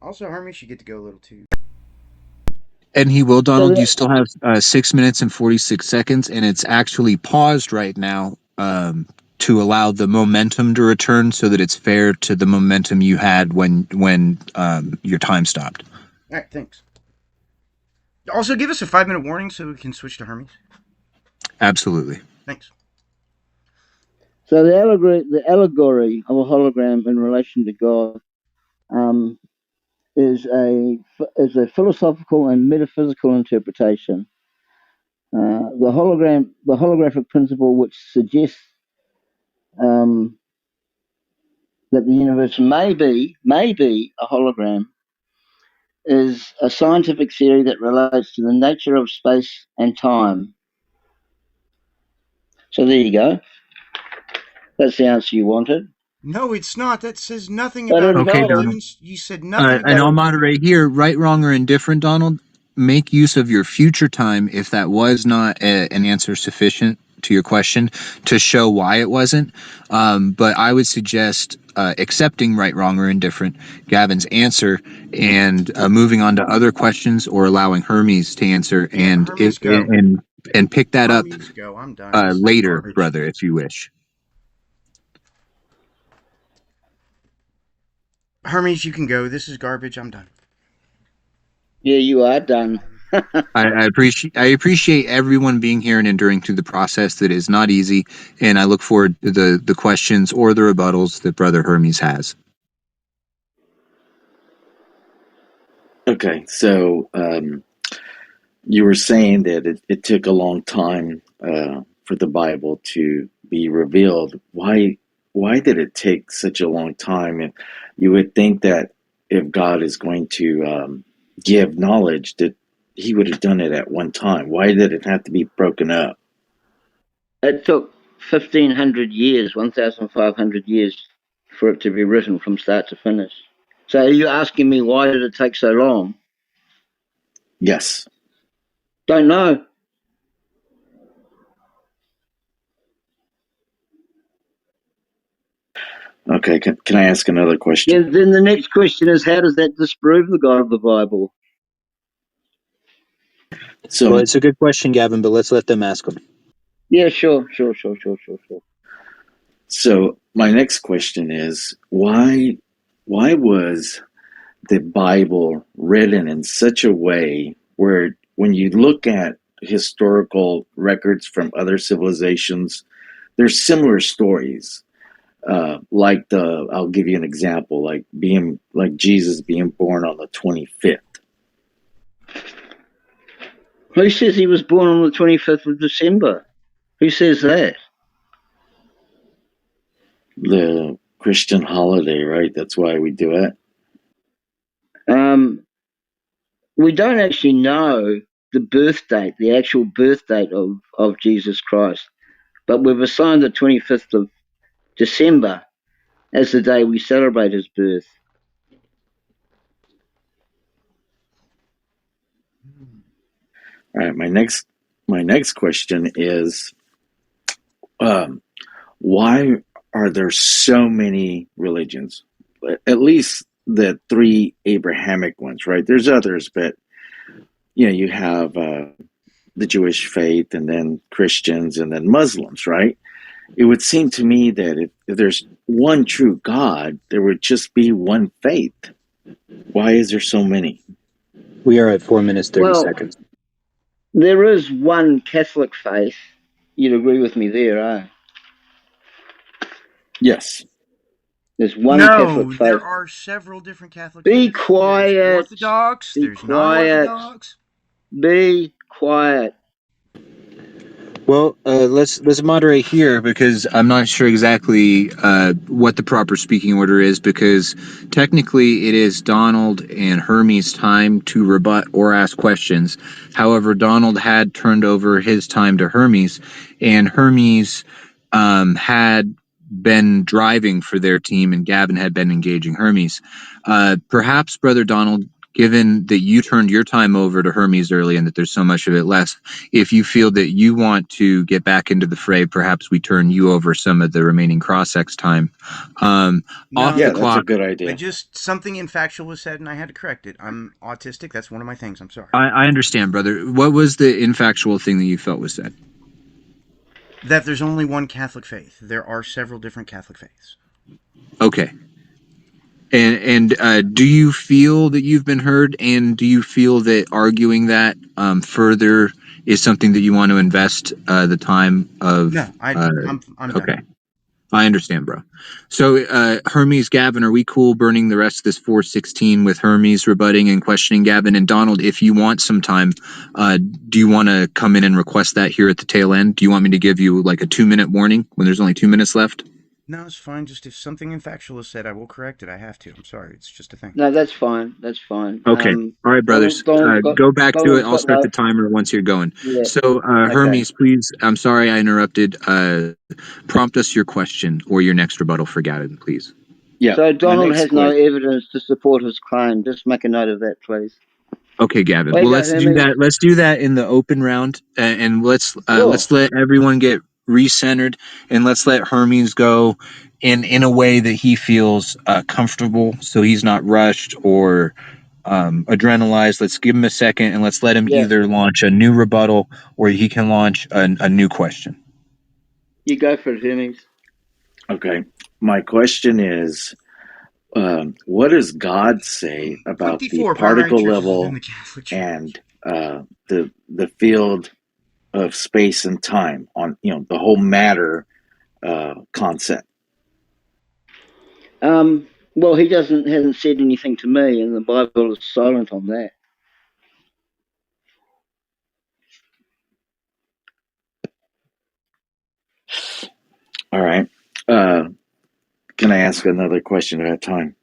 Also, Hermes should get to go a little too. And he will, so Donald. You the, still have 6 minutes and 46 seconds, and it's actually paused right now to allow the momentum to return, so that it's fair to the momentum you had when your time stopped. All right, thanks. Also, give us a 5-minute warning so we can switch to Hermes. Absolutely. Thanks. so the allegory of a hologram in relation to God, um, is a philosophical and metaphysical interpretation. The holographic principle, which suggests um, that the universe may be a hologram, is a scientific theory that relates to the nature of space and time. So there you go. That's the answer you wanted. No, it's not. That says nothing But it about Okay, involves. Donald. you said nothing And about. I'll moderate here. Right, wrong, or indifferent, Donald. Make use of your future time if that was not an answer sufficient to your question to show why it wasn't. But I would suggest accepting right, wrong, or indifferent Gavin's answer and moving on to other questions, or allowing Hermes to answer, Yeah, and Hermes, go. pick that up Hermes, go. I'm done. This is later, garbage. brother, if you wish. Hermes, you can go. This is garbage. I'm done. Yeah, you are done. I appreciate everyone being here and enduring through the process that is not easy, and I look forward to the questions or the rebuttals that Brother Hermes has. Okay, so you were saying that it took a long time for the Bible to be revealed. Why did it take such a long time? And you would think that if God is going to give knowledge, that He would have done it at one time. Why did it have to be broken up? It took 1,500 years, 1,500 years for it to be written from start to finish. So are you asking me why did it take so long? Yes. Don't know. Okay, can I ask another question? Yeah, then the next question is, how does that disprove the God of the Bible? Well, So, it's a good question, Gavin, but let's let them ask them. Yeah, sure. so my next question is why was the Bible written in such a way where when you look at historical records from other civilizations, there's similar stories. I'll give you an example, like Jesus being born on the 25th. Who says he was born on the 25th of December? Who says that? The Christian holiday, right? That's why we do it. We don't actually know the birth date, the actual birth date of Jesus Christ, but we've assigned the 25th of December as the day we celebrate his birth. All right. My next question is, why are there so many religions? At least the three Abrahamic ones, right? There's others, but you have the Jewish faith, and then Christians, and then Muslims, right? It would seem to me that if there's one true God, there would just be one faith. Why is there so many? We are at 4 minutes, 30 Well, seconds. there is one Catholic faith. You'd agree with me there, eh? Yes. There's one Catholic No, there faith. are several different Catholic Be faiths. There's quiet. Orthodox, Be there's quiet. non-Orthodox. Be quiet. Well, let's moderate here because I'm not sure exactly what the proper speaking order is, because technically it is Donald and Hermes' time to rebut or ask questions. However, Donald had turned over his time to Hermes, and Hermes had been driving for their team, and Gavin had been engaging Hermes. Perhaps, Brother Donald, given that you turned your time over to Hermes early and that there's so much of it less, if you feel that you want to get back into the fray, perhaps we turn you over some of the remaining cross-ex time. Off No, the Yeah, that's a clock, good idea. something infactual was said and I had to correct it. I'm autistic. That's one of my things. I'm sorry. I understand, brother. What was the infactual thing that you felt was said? That there's only one Catholic faith. There are several different Catholic faiths. Okay. And do you feel that you've been heard, and do you feel that arguing that further is something that you want to invest the time of? No, I'm done. Okay. I understand, bro. So, Hermes, Gavin, are we cool burning the rest of this 416 with Hermes rebutting and questioning Gavin? And Donald, if you want some time, do you want to come in and request that here at the tail end? Do you want me to give you like a 2 minute warning when there's only 2 minutes left? No, it's fine. Just if something infactual is said, I will correct it. I have to. I'm sorry. It's just a thing. No, that's fine. That's fine. Okay. All right, brothers. Go back to it. Donald's I'll got start no. the timer once you're going. Yeah. So, Okay. Hermes, please, I'm sorry I interrupted. Prompt us your question or your next rebuttal for Gavin, please. Yeah, So my Donald next has no question. evidence to support his claim. Just make a note of that, please. Okay, Gavin. There you Well, go, let's do Hermes. that. Let's do that in the open round, and Sure. let's let everyone get recentered, and let's let Hermes go in a way that he feels comfortable, so he's not rushed or adrenalized. Let's give him a second, and let's let him Yeah. either launch a new rebuttal or he can launch a new question. You go for it, Hermes. Okay. My question is, what does God say about the 54 primary particle churches within level the Catholic and Church. the field of space and time, on the whole matter concept? Well, he hasn't said anything to me, and the Bible is silent on that. All right. Can I ask another question at a time?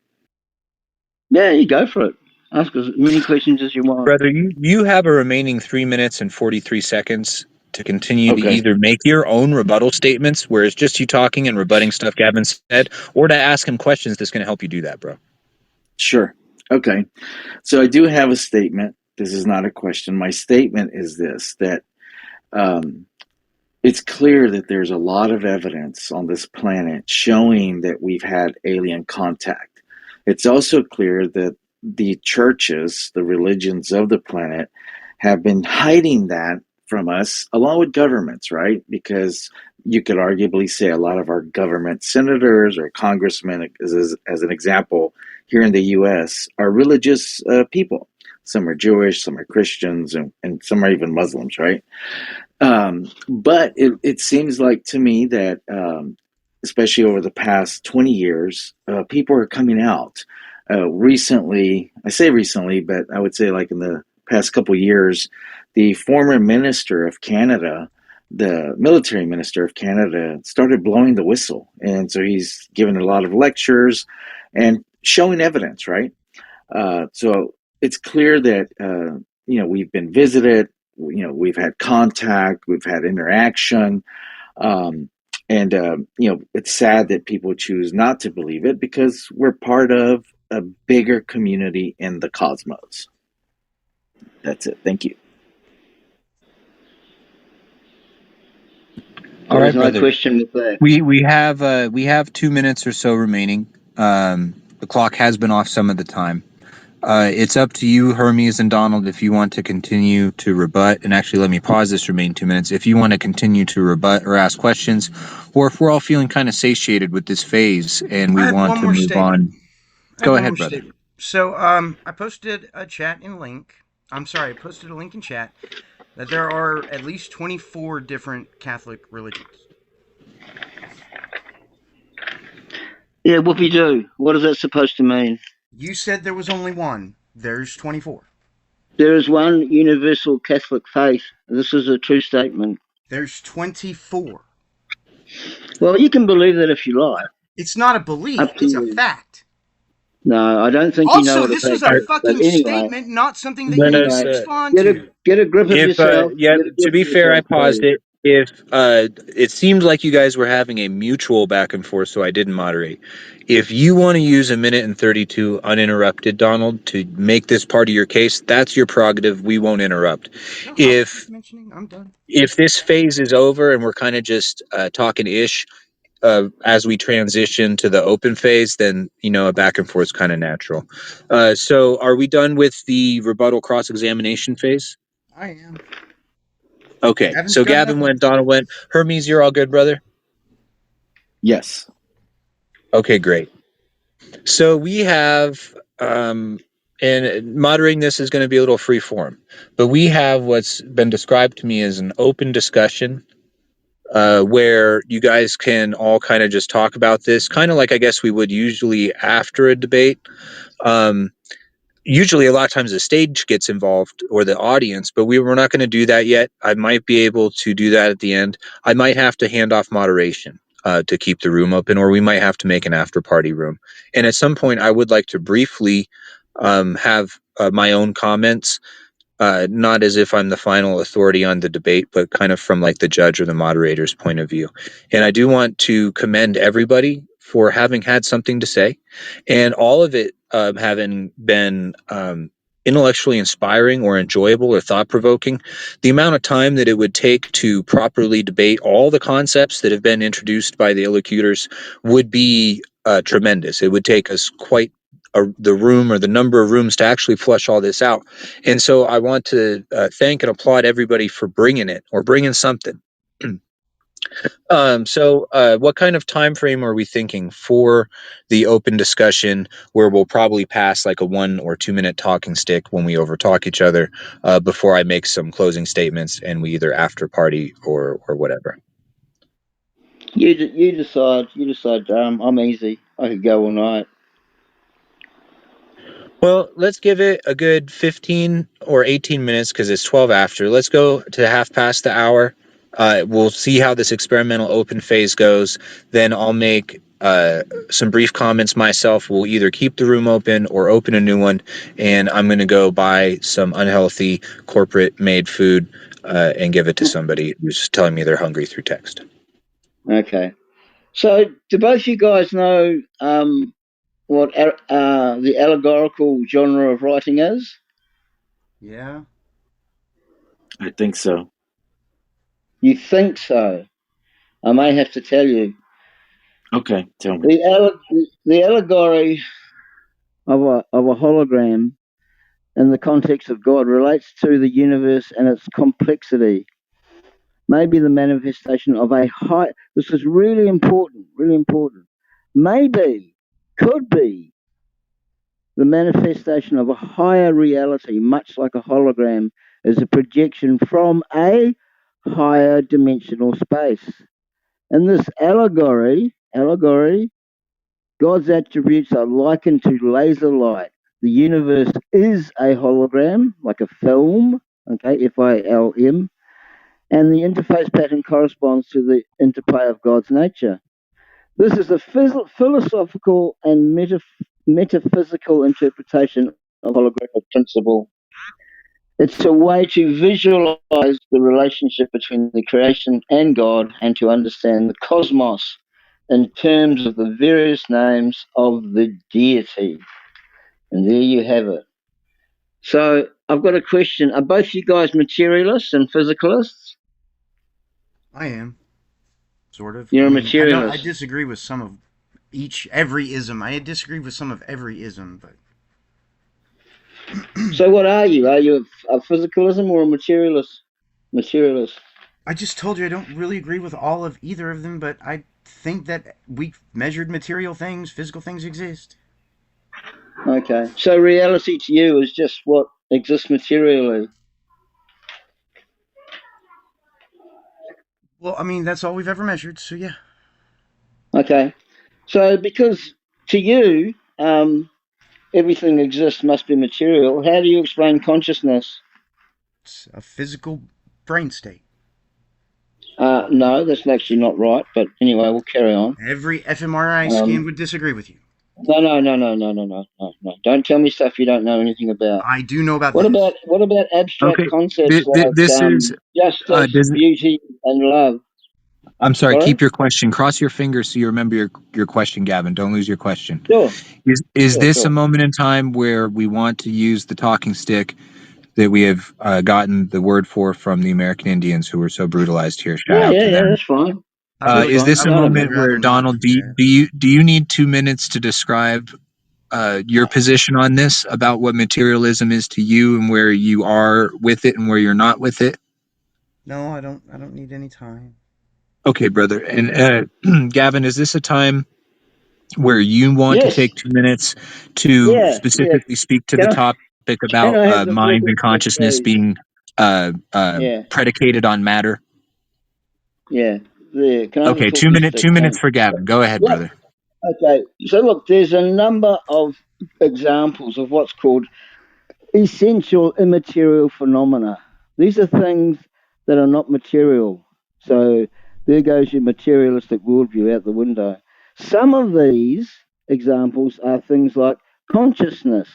Yeah, you go for it. Ask as many questions as you want. Brother, you have a remaining 3 minutes and 43 seconds to continue to Okay. either make your own rebuttal statements, where it's just you talking and rebutting stuff Gavin said, or to ask him questions that's going to help you do that, bro. Sure. Okay. So I do have a statement. This is not a question. My statement is this, that it's clear that there's a lot of evidence on this planet showing that we've had alien contact. It's also clear that the churches, the religions of the planet, have been hiding that from us, along with governments, right? Because you could arguably say a lot of our government senators or congressmen, as an example, here in the U.S., are religious people. Some are Jewish, some are Christians, and some are even Muslims, right? But it seems like to me that, especially over the past 20 years, people are coming out. Recently, I say recently, but I would say like in the past couple of years, the former minister of Canada, the military minister of Canada, started blowing the whistle. And so he's given a lot of lectures and showing evidence, right? So it's clear that we've been visited, we've had contact, we've had interaction, and it's sad that people choose not to believe it because we're part of a bigger community in the cosmos. That's it. Thank you. All There's right, no brother. question with that. We have 2 minutes or so remaining. The clock has been off some of the time. It's up to you, Hermes and Donald, if you want to continue to rebut. And actually, let me pause this remaining 2 minutes. If you want to continue to rebut or ask questions, or if we're all feeling kind of satiated with this phase and we I have want one to more move statement. on, go ahead, brother. So, I posted a chat in link. I'm sorry, I posted a link in chat that there are at least 24 different Catholic religions. Yeah, whoopie do. What is that supposed to mean? You said there was only one. There's 24. There is one universal Catholic faith. This is a true statement. There's 24. Well, you can believe that if you like. It's not a belief, Up to it's a you. fact. No, I don't think you know Also, what a this was fact a is. But fucking anyway, statement, not something that you need to anyway, respond to. get a grip of If yourself. yeah, Get a to grip be of fair, I yourself, paused please. it. If it seemed like you guys were having a mutual back and forth, so I didn't moderate. If you want to use a minute and 32 uninterrupted, Donald, to make this part of your case, that's your prerogative. We won't interrupt. No, I'll keep If mentioning. I'm done. if this phase is over and we're kind of just talking ish as we transition to the open phase, then a back and forth is kind of natural. So, are we done with the rebuttal cross examination phase? I am. Okay, Gavin's so got Gavin nothing. went, Donald went. Hermes, you're all good, brother? Yes. Okay, great. So we have, and moderating this is going to be a little free form, but we have what's been described to me as an open discussion where you guys can all kind of just talk about this, kind of like I guess we would usually after a debate. Um, Usually a lot of times the stage gets involved or the audience, but we're not going to do that yet. I might be able to do that at the end. I might have to hand off moderation to keep the room open, or we might have to make an after party room. And at some point I would like to briefly have my own comments, not as if I'm the final authority on the debate, but kind of from like the judge or the moderator's point of view. And I do want to commend everybody for having had something to say, and all of it having been intellectually inspiring or enjoyable or thought provoking. The amount of time that it would take to properly debate all the concepts that have been introduced by the illocutors would be tremendous. It would take us quite the room or the number of rooms to actually flush all this out. And so I want to thank and applaud everybody for bringing it or bringing something. What kind of time frame are we thinking for the open discussion, where we'll probably pass like a 1 or 2 minute talking stick when we overtalk each other, before I make some closing statements and we either after party or whatever? You decide. You decide. I'm easy. I could go all night. Well, let's give it a good 15 or 18 minutes because it's 12 after. Let's go to half past the hour. We'll see how this experimental open phase goes. Then I'll make some brief comments myself. We'll either keep the room open or open a new one. And I'm going to go buy some unhealthy corporate made food and give it to somebody who's telling me they're hungry through text. Okay. So, do both you guys know what the allegorical genre of writing is? Yeah. I think so. You think so? I may have to tell you. Okay, tell me. The allegory of a hologram in the context of God relates to the universe and its complexity. Maybe the manifestation of a high. This is really important. Really important. Maybe, could be, the manifestation of a higher reality, much like a hologram, is a projection from a higher dimensional space. In this allegory, God's attributes are likened to laser light. The universe is a hologram, like a film, okay, FILM, and the interface pattern corresponds to the interplay of God's nature. This is a philosophical and metaphysical interpretation of holographic principle. It's a way to visualize the relationship between the creation and God and to understand the cosmos in terms of the various names of the deity. And there you have it. So I've got a question. Are both you guys materialists and physicalists? I am. Sort of. You're I a mean, I don't. I materialist. disagree with some of every ism. I disagree with some of every ism, but So what are you? Are you a physicalism or a materialist? Materialist. I just told you I don't really agree with all of either of them. But I think that we measured material things, physical things exist. Okay. So reality to you is just what exists materially. Well, I mean, that's all we've ever measured. So yeah, Okay. So because to you, everything exists must be material, how do you explain consciousness? it's a physical brain state. No, that's actually not right. But anyway, we'll carry on. Every fMRI scan Um, would disagree with you. no. Don't tell me stuff you don't know anything about. I do know about this. What about abstract Okay, concepts like this is justice, does beauty, and love? I'm sorry. Sorry. Keep your question. Cross your fingers so you remember your question, Gavin. Don't lose your question. Sure. Is this a Sure. moment in time where we want to use the talking stick that we have gotten the word for from the American Indians who were so brutalized here? Shout out to Yeah. them. That's fine. That's Is fine. this I a No, would no. moment where rather not Donald, do that. do you need 2 minutes to describe your position on this about what materialism is to you and where you are with it and where you're not with it? No, I don't. I don't need any time. Okay, brother. And Gavin, is this a time where you want to Yes. take 2 minutes to Yeah. specifically speak to the Can I topic can about I have the full mind and respect, consciousness please? being Yeah. predicated on matter? Yeah. There. Can I have the Okay, full 2 minute, respect? 2 minutes Thanks. for Gavin. Go ahead, Yep. brother. Okay. So look, there's a number of examples of what's called essential immaterial phenomena. These are things that are not material. So there goes your materialistic worldview out the window. Some of these examples are things like consciousness.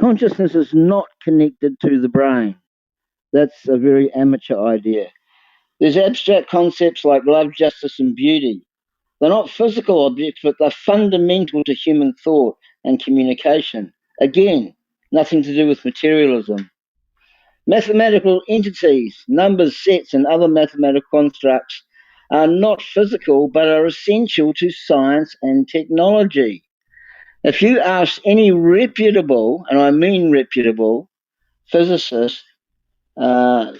Consciousness is not connected to the brain. That's a very amateur idea. There's abstract concepts like love, justice, and beauty. They're not physical objects, but they're fundamental to human thought and communication. Again, nothing to do with materialism. Mathematical entities, numbers, sets, and other mathematical constructs are not physical but are essential to science and technology. If you ask any reputable, and I mean reputable, physicist, uh,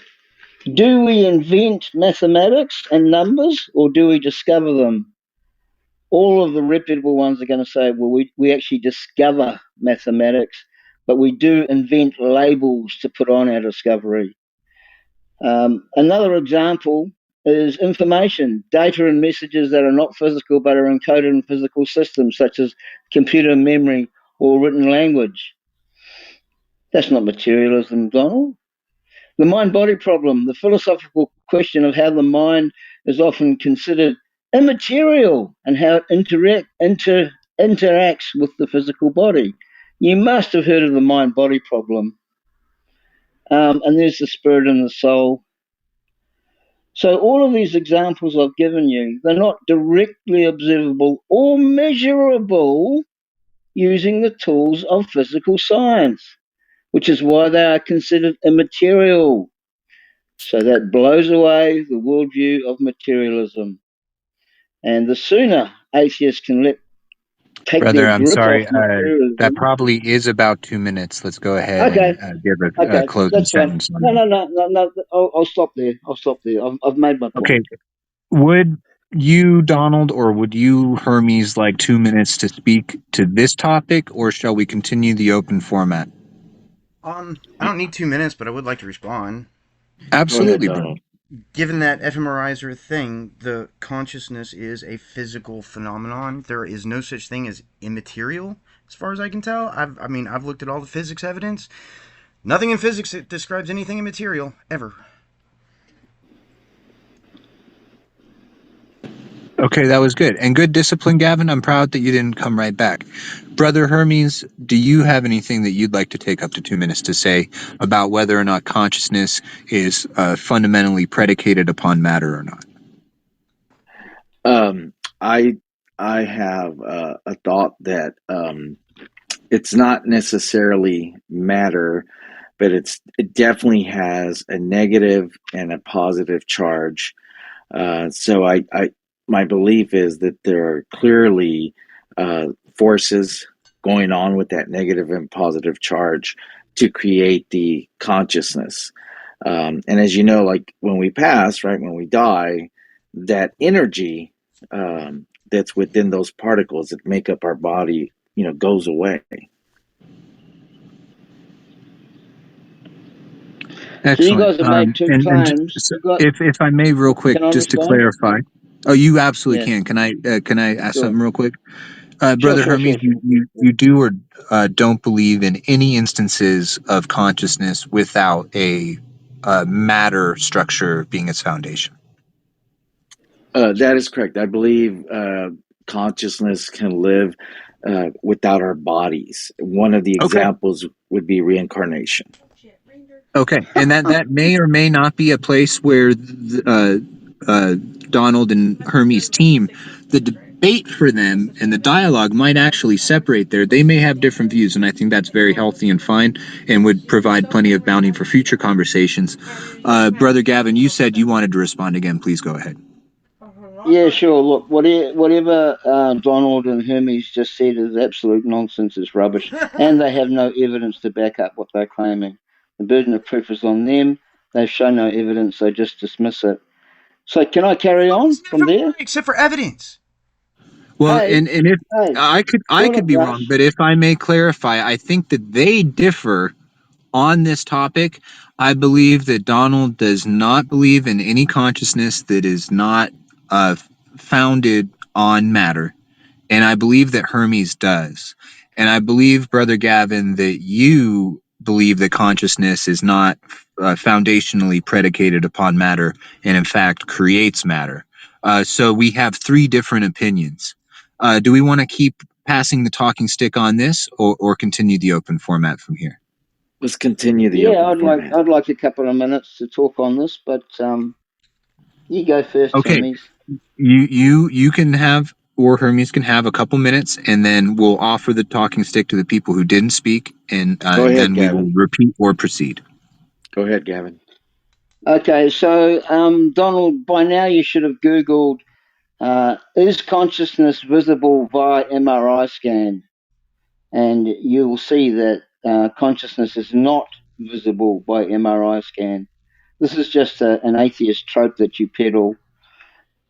Do we invent mathematics and numbers, or do we discover them? All of the reputable ones are going to say, well, we actually discover mathematics, but we do invent labels to put on our discovery. Another example is information, data and messages that are not physical but are encoded in physical systems such as computer memory or written language. That's not materialism, Donald. The mind body problem, the philosophical question of how the mind is often considered immaterial and how it interacts with the physical body. You must have heard of the mind body problem. And there's the spirit and the soul. So all of these examples I've given you, they're not directly observable or measurable using the tools of physical science, which is why they are considered immaterial. So that blows away the worldview of materialism. And the sooner atheists can take their Brother, I'm grip off sorry. That materialism. probably is about 2 minutes. Let's go ahead and Okay, give a okay, closing that's fine. sentence on No, that. no, no, no, no. I'll stop there. I've made my Okay. point. Would you, Donald, or would you, Hermes, like 2 minutes to speak to this topic, or shall we continue the open format? I don't need 2 minutes, but I would like to respond. Go ahead, Absolutely, brother. Donald. Given that fMRIs are a thing, the consciousness is a physical phenomenon. There is no such thing as immaterial, as far as I can tell. I've looked at all the physics evidence. Nothing in physics that describes anything immaterial ever. Okay, that was good. And good discipline, Gavin. I'm proud that you didn't come right back. Brother Hermes, do you have anything that you'd like to take up to 2 minutes to say about whether or not consciousness is fundamentally predicated upon matter or not? Um, I I have a thought that it's not necessarily matter, but it definitely has a negative and a positive charge. So my belief is that there are clearly forces going on with that negative and positive charge to create the consciousness. And as you know, like when we pass, right, when we die, that energy that's within those particles that make up our body, goes away. So you Excellent. guys have made two And claims. just, You got. if I may, real quick, Can I just to respond? clarify. Oh, you absolutely Yeah. can. Can I ask Sure. something real quick? Sure. Brother Sure. Hermes, Sure. Sure. you do or don't believe in any instances of consciousness without a matter structure being its foundation. That is correct. I believe consciousness can live without our bodies. One of the Okay. examples would be reincarnation. Okay, and that may or may not be a place where Donald and Hermes' team, the debate for them and the dialogue might actually separate there. They may have different views, and I think that's very healthy and fine, and would provide plenty of bounty for future conversations. Brother Gavin, you said you wanted to respond again. Please go ahead. Yeah, sure. Look, whatever Donald and Hermes just said is absolute nonsense. It's rubbish, and they have no evidence to back up what they're claiming. The burden of proof is on them. They've shown no evidence. They just dismiss it. So, can I carry on It's from never there? right except for evidence. Well, Hey, and if hey, I shut could up, be wrong, Russ. but if I may clarify, I think that they differ on this topic. I believe that Donald does not believe in any consciousness that is not uh, founded on matter. And I believe that Hermes does. And I believe, Brother Gavin, that you believe that consciousness is not foundationally predicated upon matter and, in fact, creates matter. So we have three different opinions. Do we want to keep passing the talking stick on this, or continue the open format from here? Let's continue the Yeah, open format. I'd like a couple of minutes to talk on this, but you go first, Okay, Hermes. you can have, or Hermes can have, a couple minutes, and then we'll offer the talking stick to the people who didn't speak, Go and ahead, then we will Gavin. repeat or proceed. Go ahead, Gavin. Okay, so Donald, by now you should have Googled, is consciousness visible via MRI scan? And you will see that consciousness is not visible by MRI scan. This is just an atheist trope that you peddle.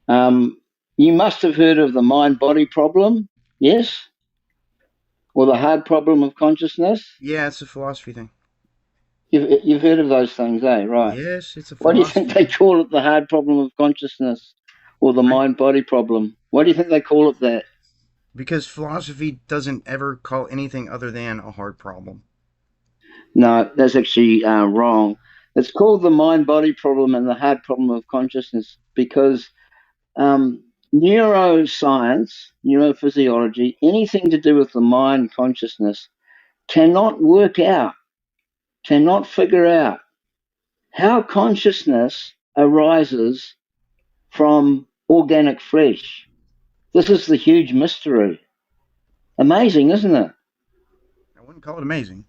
You must have heard of the mind-body problem, yes? Or the hard problem of consciousness? Yeah, it's a philosophy thing. You've heard of those things, eh? Right. Yes, it's a Why do you think philosophy they thing. call it the hard problem of consciousness or the mind-body problem? Why do you think they call it that? Because philosophy doesn't ever call anything other than a hard problem. No, that's actually wrong. It's called the mind-body problem and the hard problem of consciousness because neuroscience, neurophysiology, anything to do with the mind consciousness cannot work out, cannot figure out how consciousness arises from organic flesh. This is the huge mystery. Amazing, isn't it? I wouldn't call it amazing.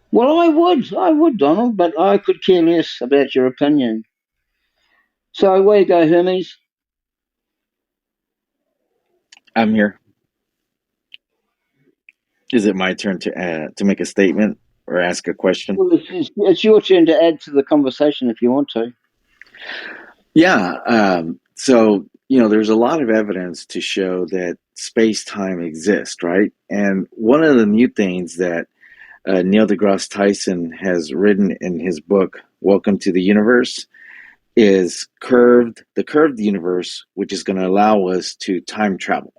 Well, I would, Donald, but I could care less about your opinion. So away you go, Hermes. I'm here. Is it my turn to make a statement or ask a question? Well, it's your turn to add to the conversation if you want to. Yeah. So there's a lot of evidence to show that space time exists, right? And one of the new things that Neil deGrasse Tyson has written in his book, Welcome to the Universe, is the curved universe, which is going to allow us to time travel.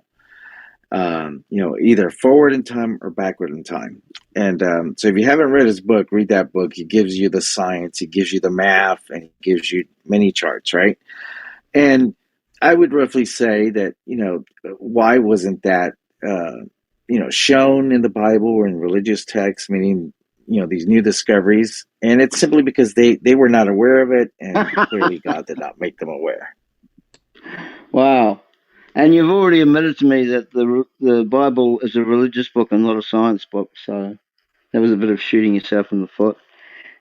Either forward in time or backward in time. And so if you haven't read his book, read that book. He gives you the science, he gives you the math, and he gives you many charts, right? And I would roughly say that, why wasn't that, shown in the Bible or in religious texts, meaning, these new discoveries? And it's simply because they were not aware of it, and clearly God did not make them aware. Wow. And you've already admitted to me that the Bible is a religious book and not a science book, so that was a bit of shooting yourself in the foot.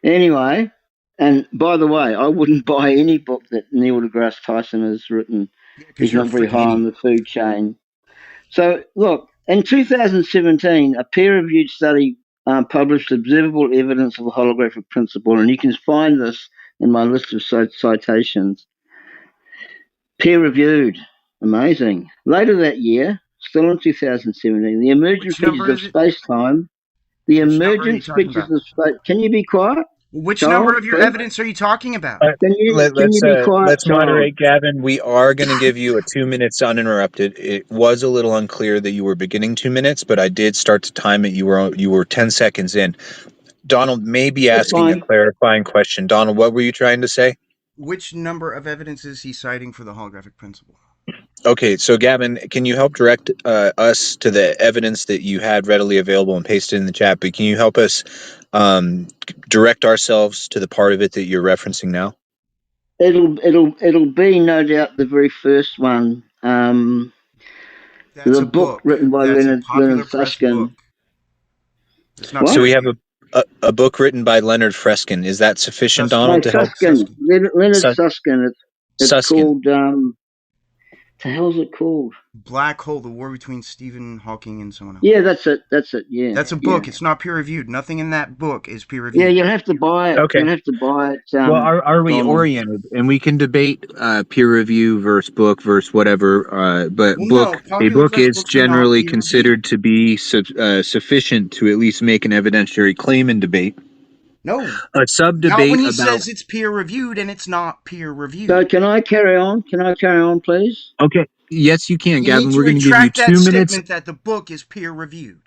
Anyway, and by the way, I wouldn't buy any book that Neil deGrasse Tyson has written. Yeah, because He's you're a not very freaking high on idiot. the food chain. So, look, in 2017, a peer-reviewed study published observable evidence of the holographic principle, and you can find this in my list of citations. Peer-reviewed. Amazing. Later that year, still in 2017, the emergent Which features number of is it? space-time, the Which number are you emergent talking features about? of space. Can you be quiet, Which number Charles, of your please? evidence are you talking about? Can you be quiet, Let's Charles? moderate, Gavin. We are going to give you a 2 minutes uninterrupted. It was a little unclear that you were beginning 2 minutes, but I did start to time it. You were 10 seconds in. Donald may be That's asking a fine. clarifying question. Donald, what were you trying to say? Which number of evidence is he citing for the holographic principle? Okay, so Gavin, can you help direct us to the evidence that you had readily available and paste it in the chat? But can you help us direct ourselves to the part of it that you're referencing now? It'll be no doubt the very first one. That's The a book book. written by That's a Leonard popular press book. Susskind. It's not So peer What? we have reviewed. a book written by Leonard Freskin. Is that sufficient, No, Donald, Susskind. to help? Susskind. Susskind. Leonard Su- Susskind. It's Suskin. called. The hell's it called? Black Hole: The War Between Stephen Hawking and someone else. Yeah, that's it. That's it. Yeah, That's a yeah, book. It's not peer reviewed. Nothing in that book is peer yeah. reviewed. You'll have to buy it. Okay. You'll have to buy it. Well, are we Donald. oriented? And we can debate peer review versus book versus whatever. But Well, no, a popular book press is books are not generally peer reviewed. considered to be sufficient to at least make an evidentiary claim in debate. No, A sub not when debate he about. says it's peer reviewed and it's not peer So reviewed. can I carry on? Can I carry on, please? Okay. Yes, you can, You need Gavin. to We're going to give you retract that 2 minutes. statement that the book is peer reviewed.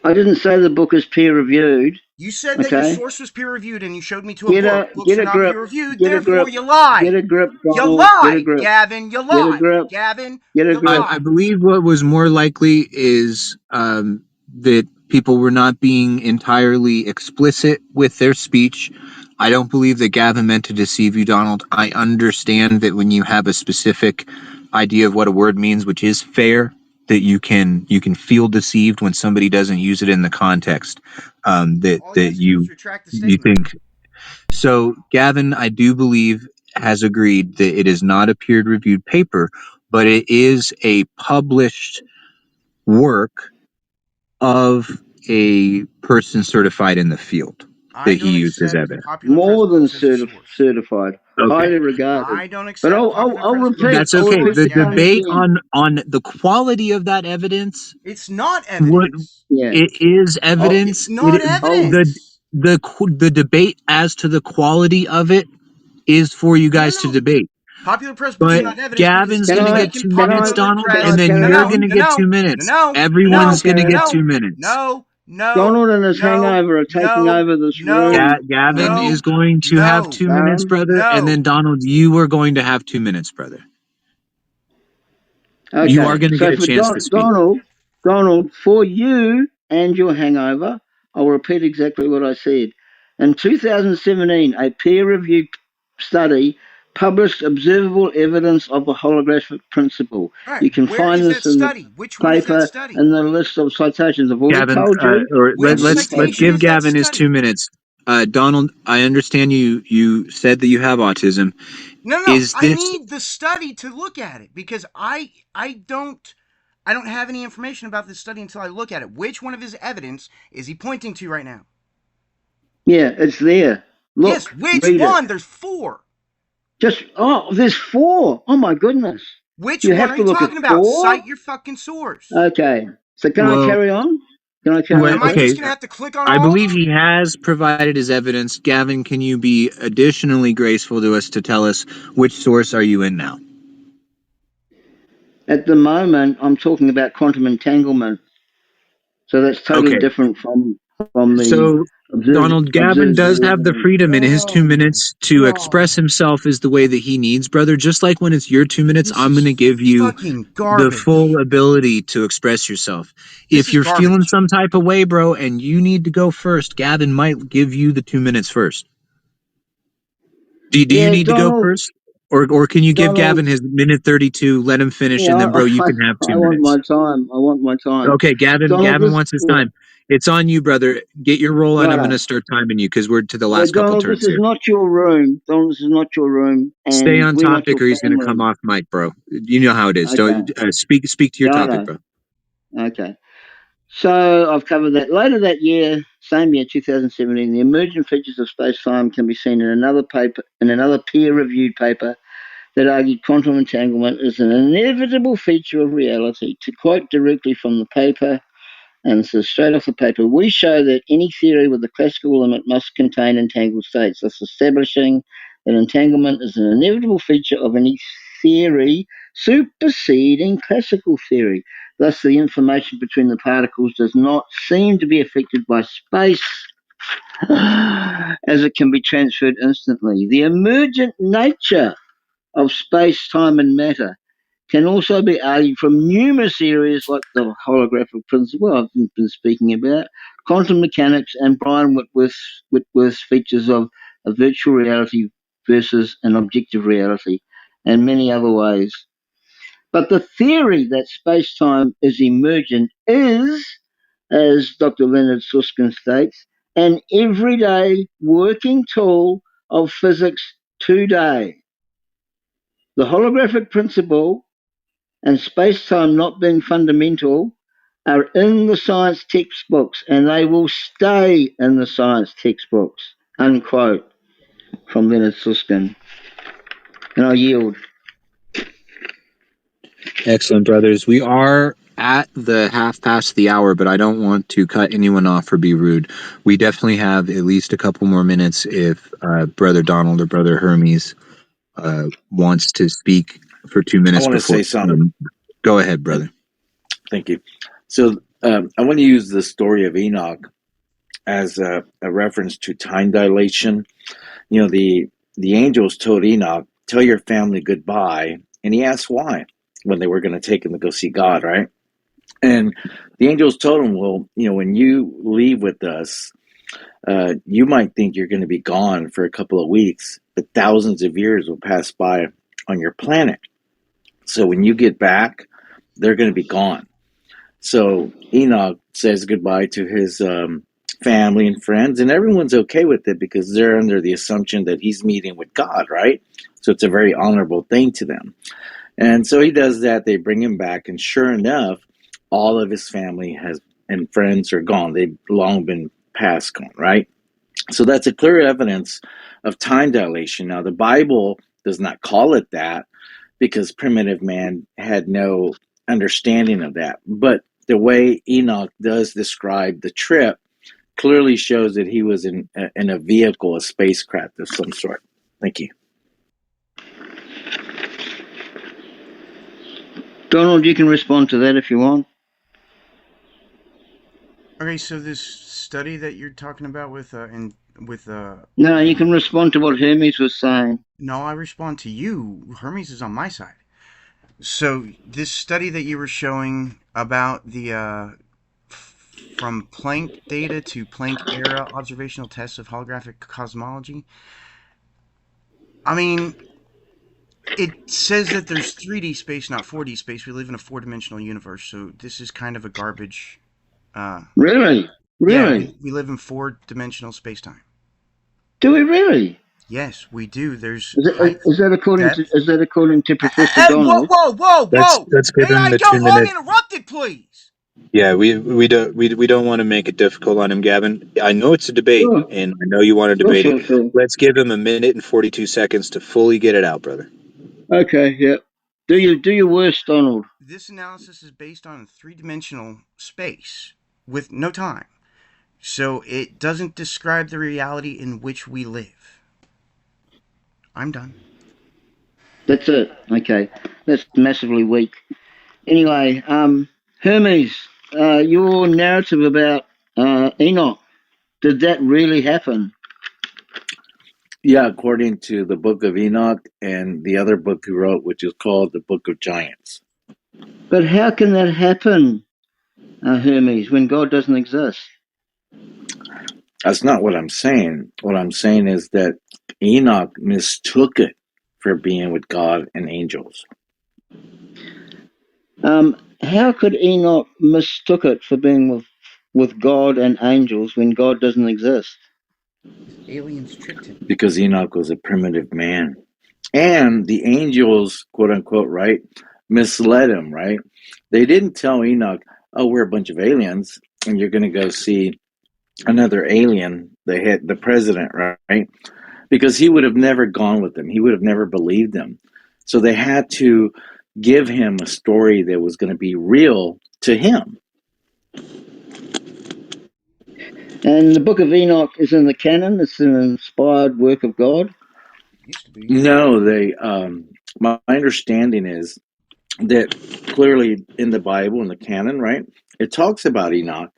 I didn't say the book is peer reviewed. You said that your Okay. source was peer reviewed and you showed me to a Get book. a Books get are a not grip. peer reviewed, Get a therefore grip. you Get lied. a grip, You Donald. Get a lied, grip. Gavin. You Get a lied. grip. Gavin, Get a you grip. I lied. believe what was more likely is that people were not being entirely explicit with their speech. I don't believe that Gavin meant to deceive you, Donald. I understand that when you have a specific idea of what a word means, which is fair, that you can feel deceived when somebody doesn't use it in the context that All you that have to do is retract the you statement. think. So Gavin, I do believe, has agreed that it is not a peer reviewed paper, but it is a published work of a person certified in the field. that I he don't used as accept evidence. popular More than presbyteros as a source. certified, Okay. highly regarded. I don't But accept popular I'll repeat. presbyteros That's as a I'll okay. repeat source, The the point Gavin. debate again. on the quality of that evidence It's not would evidence. Yeah. it is I'll, It's evidence. not I'll The evidence. the debate as to the quality of it is for you No, no, guys to no. debate. Popular presbyteros is But not evidence because Gavin's can he's gonna I get making 2 minutes, popular Donald, can and I pres. then No, carry you're no, on? gonna no, get no, 2 minutes. no, no, Can I Everyone's no, gonna carry get on? no, 2 minutes. no, no, Donald and his no, hangover are taking no, over this no, room. Gavin is no, going to have no, 2 minutes, Darren. brother, and then no. Donald, you are going to have 2 minutes, brother. You are Okay. going to get So a for chance to speak. Donald, for you and your hangover, I'll repeat exactly what I said. In 2017, a peer-reviewed study published observable evidence of the holographic principle. All right, You can where find is that this in the study? Which one is that paper study? in the list of citations. I've already Gavin, told you. or Which let's citation give is that Gavin his study? 2 minutes. Donald, I understand you said that you have autism. No, no, Is I this need the study to look at it because I don't have any information about this study until I look at it. Which one of his evidence is he pointing to right now? Yeah, it's there. Yes, Look, which read it. one? There's four. There's four. Oh my goodness. Which You one have are to you look at talking about? four? Cite your fucking source. Okay. So can I well? carry on? Can I carry on, Am I please? just Okay, gonna have to click on I all of believe them? he has provided his evidence. Gavin, can you be additionally graceful to us to tell us which source are you in now? At the moment, I'm talking about quantum entanglement. So that's totally Okay, different from the so Donald, Gavin does observable have the evidence. freedom in his Oh two my minutes to express god. himself as the way that he needs, brother. Just like when it's your 2 minutes, This I'm is going to give you fucking the full garbage. ability to express yourself. This If is you're feeling garbage. some type of way, bro, and you need to go first, Gavin might give you the 2 minutes first. Do you Yeah, need to go first? Or can you give Gavin Donald, his minute 32, let him finish, yeah, and then, bro, you can have two I want my minutes. time. I want my time. Okay, Donald, Gavin this, wants his time. It's on you, brother. Get your roll, and I'm going righto. to start timing you because we're to the Yeah, last couple Donald, this turns is here. not your room. Donald, this is not your room, Stay and on we're not topic, your or he's going to come family. off mic, bro. You know how it is. Okay, Don't speak to your topic, righto. bro. Okay. So I've covered that. Later that year, same year, 2017, the emergent features of space-time can be seen in another paper, in another peer-reviewed paper that argued quantum entanglement is an inevitable feature of reality. To quote directly from the paper, and this is straight off the paper, we show that any theory with a classical limit must contain entangled states, thus establishing that entanglement is an inevitable feature of any theory superseding classical theory. Thus, the information between the particles does not seem to be affected by space as it can be transferred instantly. The emergent nature of space, time, and matter can also be argued from numerous areas like the holographic principle I've been speaking about, quantum mechanics, and Brian Whitworth's features of a virtual reality versus an objective reality, and many other ways. But the theory that space-time is emergent is, as Dr. Leonard Susskind states, an everyday working tool of physics today. The holographic principle and space-time not being fundamental are in the science textbooks and they will stay in the science textbooks, unquote, from Leonard Susskind. And I yield. Excellent, brothers. We are at the half past the hour, but I don't want to cut anyone off or be rude. We definitely have at least a couple more minutes if Brother Donald or Brother Hermes wants to speak for 2 minutes want to before. say something. Go ahead, Thank, brother. thank you. So I want to use the story of Enoch as a reference to time dilation. You know, the angels told Enoch, "Tell your family goodbye," and he asked why when they were going to take him to go see God, right? And the angels told him, "Well, you know, when you leave with us, you might think you're going to be gone for a couple of weeks, but thousands of years will pass by on your planet. So when you get back, they're going to be gone." So Enoch says goodbye to his family and friends, and everyone's okay with it because they're under the assumption that he's meeting with God, right? So it's a very honorable thing to them. And so he does that. They bring him back, and sure enough, all of his family has and friends are gone. They've long been past gone, right? So that's a clear evidence of time dilation. Now, the Bible does not call it that because primitive man had no understanding of that. But the way Enoch does describe the trip clearly shows that he was in a vehicle, a spacecraft of some sort. Thank you. Donald, you can respond to that if you want. Okay, so this study that you're talking about with No, you can respond to what Hermes was saying. no, I respond to you. Hermes is on my side. So this study that you were showing about the from Planck data to Planck era observational tests of holographic cosmology. I mean, it says that there's 3D space, not 4D space. We live in a four-dimensional universe, so this is kind of a garbage. Really? Yeah, Really? we live in four-dimensional space-time. Do we really? Yes, we do. There's Is, height, is that according to depth. Professor Hey, whoa, Donald? whoa, whoa, whoa! Let's give May him I the go 2 minute. uninterrupted, please? Yeah, we don't want to make it difficult on him, Gavin. I know it's a debate, Sure, and I know you want to sure, debate it. sure, sure. Let's give him a minute and 42 seconds to fully get it out, brother. Okay, yeah. Do your worst, Donald. This analysis is based on three-dimensional space with no time. So it doesn't describe the reality in which we live. I'm done. That's it. Okay, that's massively weak. Anyway, Hermes, your narrative about Enoch, did that really happen? Yeah, according to the Book of Enoch and the other book he wrote, which is called the Book of Giants. But how can that happen, Hermes, when God doesn't exist? That's not what I'm saying. What I'm saying is that Enoch mistook it for being with God and angels. How could Enoch mistook it for being with God and angels when God doesn't exist? Aliens tricked him. Because Enoch was a primitive man. And the angels, quote unquote, right, misled him, right? They didn't tell Enoch, oh, we're a bunch of aliens and you're going to go see another alien, the president, right? Because he would have never gone with them. He would have never believed them. So they had to give him a story that was going to be real to him. And the book of Enoch is in the canon. It's an inspired work of God. Used to be. No, my understanding is that clearly in the Bible, in the canon, right, it talks about Enoch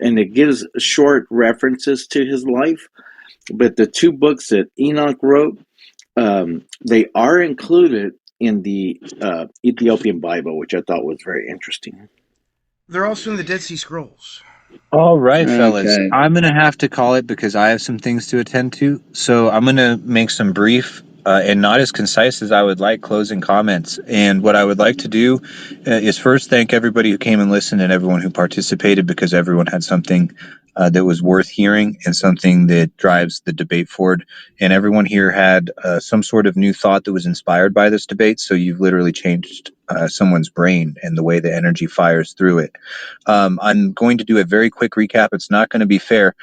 and it gives short references to his life. But the two books that Enoch wrote, they are included in the Ethiopian Bible, which I thought was very interesting. They're also in the Dead Sea Scrolls. All right, fellas. Okay. I'm going to have to call it because I have some things to attend to. So I'm going to make some brief and not as concise as I would like closing comments. And what I would like to do is first thank everybody who came and listened and everyone who participated because everyone had something that was worth hearing and something that drives the debate forward. And everyone here had some sort of new thought that was inspired by this debate. So you've literally changed someone's brain and the way the energy fires through it. I'm going to do a very quick recap. It's not going to be fair.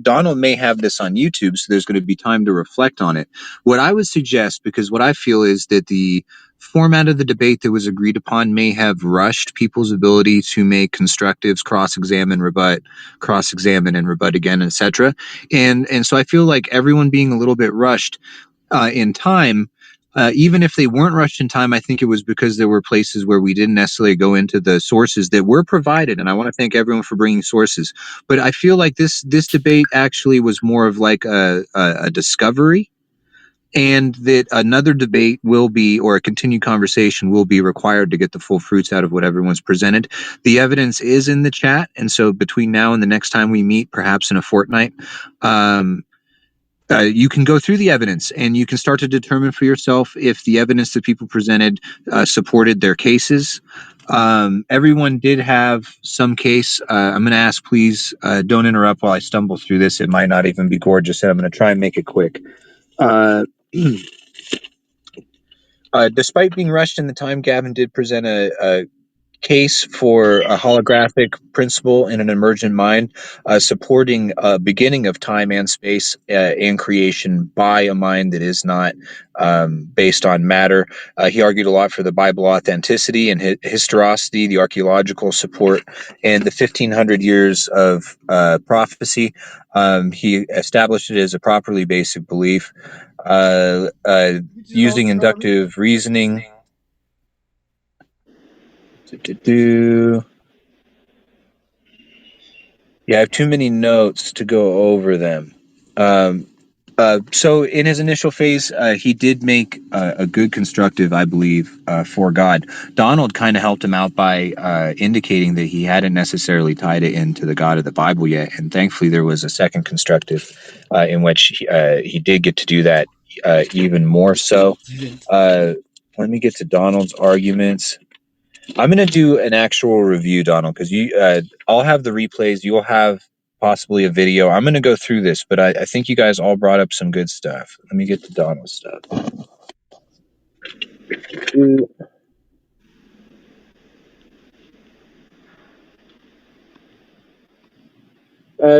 Donald may have this on YouTube, so there's going to be time to reflect on it. What I would suggest, because what I feel is that the format of the debate that was agreed upon may have rushed people's ability to make constructives, cross-examine, and rebut again, etc. And so I feel like everyone being a little bit rushed in time, even if they weren't rushed in time, I think it was because there were places where we didn't necessarily go into the sources that were provided. And I want to thank everyone for bringing sources. But I feel like this debate actually was more of like a discovery, and that another debate will be, or a continued conversation will be required to get the full fruits out of what everyone's presented. The evidence is in the chat. And so between now and the next time we meet, perhaps in a fortnight, you can go through the evidence and you can start to determine for yourself if the evidence that people presented supported their cases. Everyone did have some case. I'm going to ask, please don't interrupt while I stumble through this. It might not even be gorgeous, and I'm going to try and make it quick. Uh, despite being rushed in the time, Gavin did present a case for a holographic principle in an emergent mind, supporting a beginning of time and space and creation by a mind that is not based on matter. He argued a lot for the Bible authenticity and historicity, the archaeological support, and the 1500 years of prophecy. He established it as a properly basic belief, using inductive reasoning. Yeah, I have too many notes to go over them. Um, so in his initial phase, he did make a good constructive, I believe, for God. Donald kind of helped him out by indicating that he hadn't necessarily tied it into the God of the Bible yet, and thankfully there was a second constructive in which he did get to do that even more so. Let me get to Donald's arguments. I'm gonna do an actual review, Donald, because I'll have the replays. You'll have possibly a video. I'm gonna go through this, but I think you guys all brought up some good stuff. Let me get to Donald's stuff.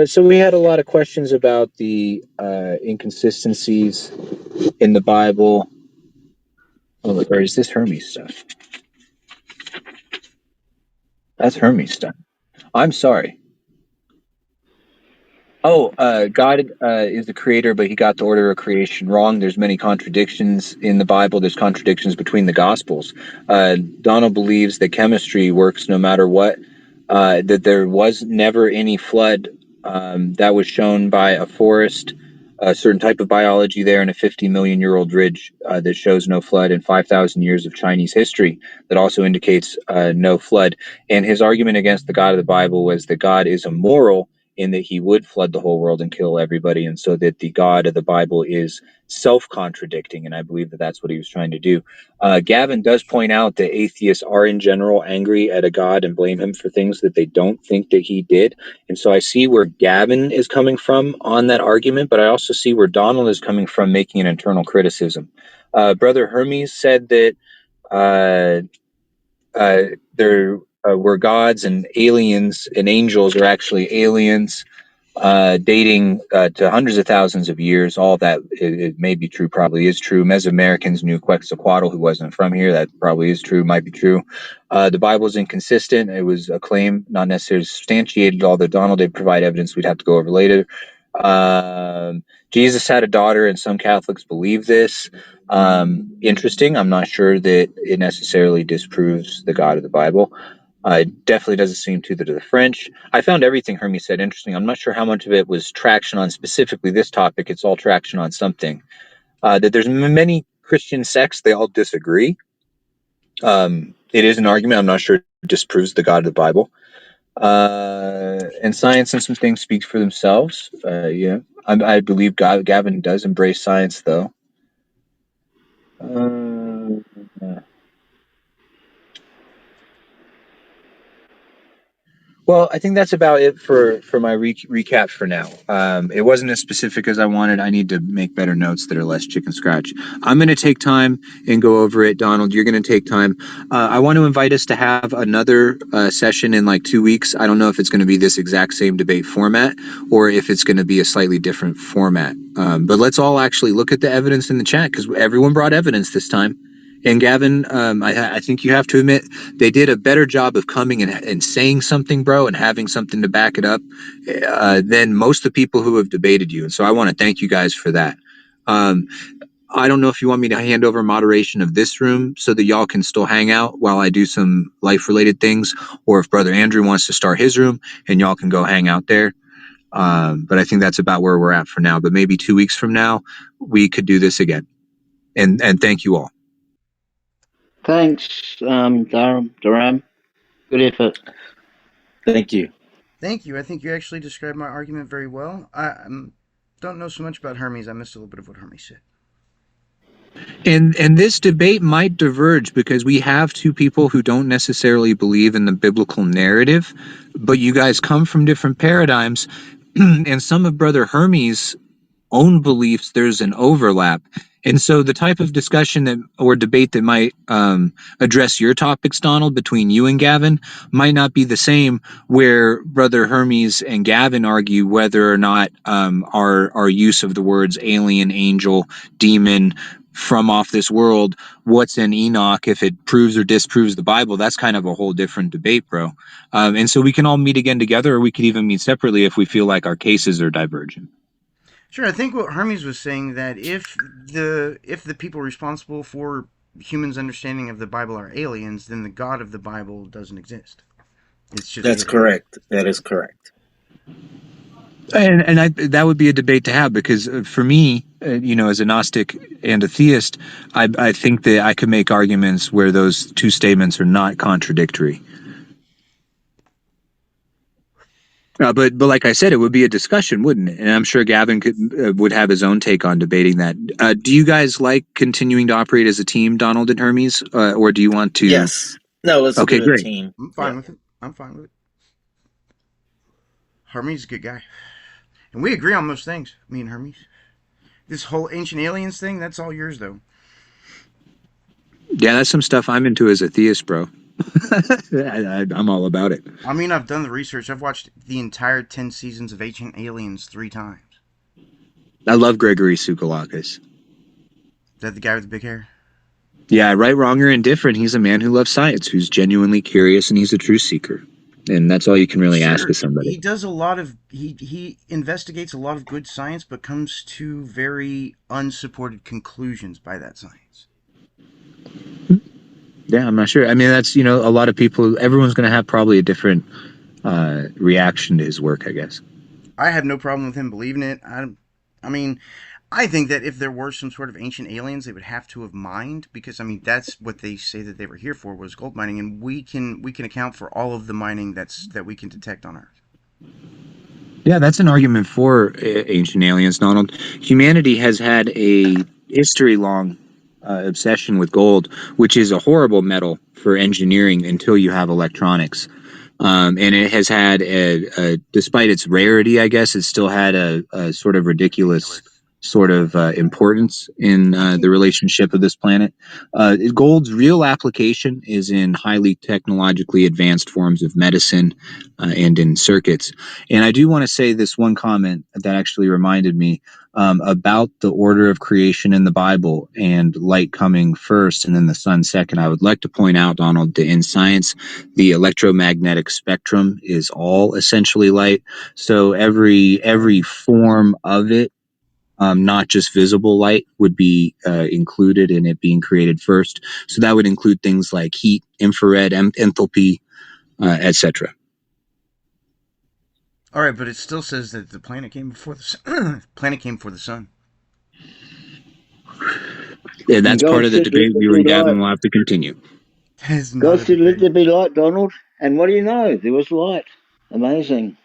So we had a lot of questions about the inconsistencies in the Bible. Oh, or is this Hermes stuff? That's Hermes stuff. I'm sorry. Oh, God is the creator, but he got the order of creation wrong. There's many contradictions in the Bible. There's contradictions between the Gospels. Donald believes that chemistry works no matter what, that there was never any flood. That was shown by a forest, a certain type of biology there, and a 50 million year old ridge that shows no flood, and 5,000 years of Chinese history that also indicates no flood. And his argument against the God of the Bible was that God is immoral in that he would flood the whole world and kill everybody, and so that the God of the Bible is self-contradicting, and I believe that that's what he was trying to do. Gavin does point out that atheists are in general angry at a God and blame him for things that they don't think that he did, and so I see where Gavin is coming from on that argument, but I also see where Donald is coming from making an internal criticism. Brother Hermes said that uh, there were gods and aliens, and angels are actually aliens, dating to hundreds of thousands of years. All that it may be true, probably is true. Mesoamericans knew Quetzalcoatl, who wasn't from here. That probably is true, might be true. The Bible is inconsistent. It was a claim, not necessarily substantiated, although Donald did provide evidence we'd have to go over later. Jesus had a daughter, and some Catholics believe this. Interesting. I'm not sure that it necessarily disproves the God of the Bible. It definitely doesn't seem to the French. I found everything Hermes said interesting. I'm not sure how much of it was traction on specifically this topic. It's all traction on something. That there's many Christian sects, they all disagree. It is an argument. I'm not sure it disproves the God of the Bible. And science and some things speak for themselves. Yeah, I believe Gavin does embrace science, though. Well, I think that's about it for my recap for now. It wasn't as specific as I wanted. I need to make better notes that are less chicken scratch. I'm going to take time and go over it. Donald, you're going to take time. I want to invite us to have another session in like 2 weeks. I don't know if it's going to be this exact same debate format or if it's going to be a slightly different format. But let's all actually look at the evidence in the chat because everyone brought evidence this time. And Gavin, I think you have to admit they did a better job of coming and saying something, bro, and having something to back it up than most of the people who have debated you. And so I want to thank you guys for that. Um, I don't know if you want me to hand over moderation of this room so that y'all can still hang out while I do some life related things, or if Brother Andrew wants to start his room and y'all can go hang out there. But I think that's about where we're at for now. But maybe 2 weeks from now, we could do this again. And thank you all. Thanks, Durham. Good effort. Thank you. Thank you. I think you actually described my argument very well. I don't know so much about Hermes. I missed a little bit of what Hermes said. And this debate might diverge because we have two people who don't necessarily believe in the biblical narrative, but you guys come from different paradigms. And some of Brother Hermes' own beliefs, there's an overlap. And so the type of discussion that or debate that might address your topics, Donald, between you and Gavin might not be the same where Brother Hermes and Gavin argue whether or not our use of the words alien, angel, demon, from off this world, what's in Enoch, if it proves or disproves the Bible, that's kind of a whole different debate, bro. And so we can all meet again together, or we could even meet separately if we feel like our cases are divergent. Sure, I think what Hermes was saying that if the people responsible for humans' understanding of the Bible are aliens, then the God of the Bible doesn't exist. It's just That's aliens. correct. That is correct. And that would be a debate to have because for me, as a Gnostic and a theist, I think that I could make arguments where those two statements are not contradictory. But like I said, it would be a discussion, wouldn't it? And I'm sure Gavin would have his own take on debating that. Do you guys like continuing to operate as a team, Donald and Hermes, or do you want to? Yes. No, let's Okay, do a great. team. I'm Yeah. fine with it. I'm fine with it. Hermes is a good guy. And we agree on most things, me and Hermes. This whole ancient aliens thing, that's all yours, though. Yeah, that's some stuff I'm into as a theist, bro. I'm all about it. I mean, I've done the research. I've watched the entire 10 seasons of Ancient Aliens 3 times. I love Gregory Tsoukalakis. Is that the guy with the big hair? Yeah, right, wrong, or indifferent, he's a man who loves science, who's genuinely curious, and he's a truth seeker. And that's all you can really ask Sure. of somebody. He does a lot of he investigates a lot of good science, but comes to very unsupported conclusions by that science. Yeah, I'm not sure. I mean, that's, a lot of people, everyone's going to have probably a different reaction to his work, I guess. I have no problem with him believing it. I mean, I think that if there were some sort of ancient aliens, they would have to have mined because I mean that's what they say that they were here for was gold mining, and we can account for all of the mining that we can detect on Earth. Yeah, that's an argument for ancient aliens, Donald. Humanity has had a history-long obsession with gold, which is a horrible metal for engineering until you have electronics. And it has had despite its rarity, I guess, it still had a sort of ridiculous sort of importance in the relationship of this planet. Gold's real application is in highly technologically advanced forms of medicine and in circuits. And I do want to say this one comment that actually reminded me about the order of creation in the Bible and light coming first and then the sun second. I would like to point out, Donald, that in science, the electromagnetic spectrum is all essentially light. So every form of it, not just visible light, would be included in it being created first. So that would include things like heat, infrared, enthalpy, etc. All right, but it still says that the planet came before the sun. Planet came before the sun. Yeah, And that's part God of the said, let debate there you be and Gavin light. will have to continue. That is not God a said, let debate. there be light, Donald. And what do you know? There was light. Amazing.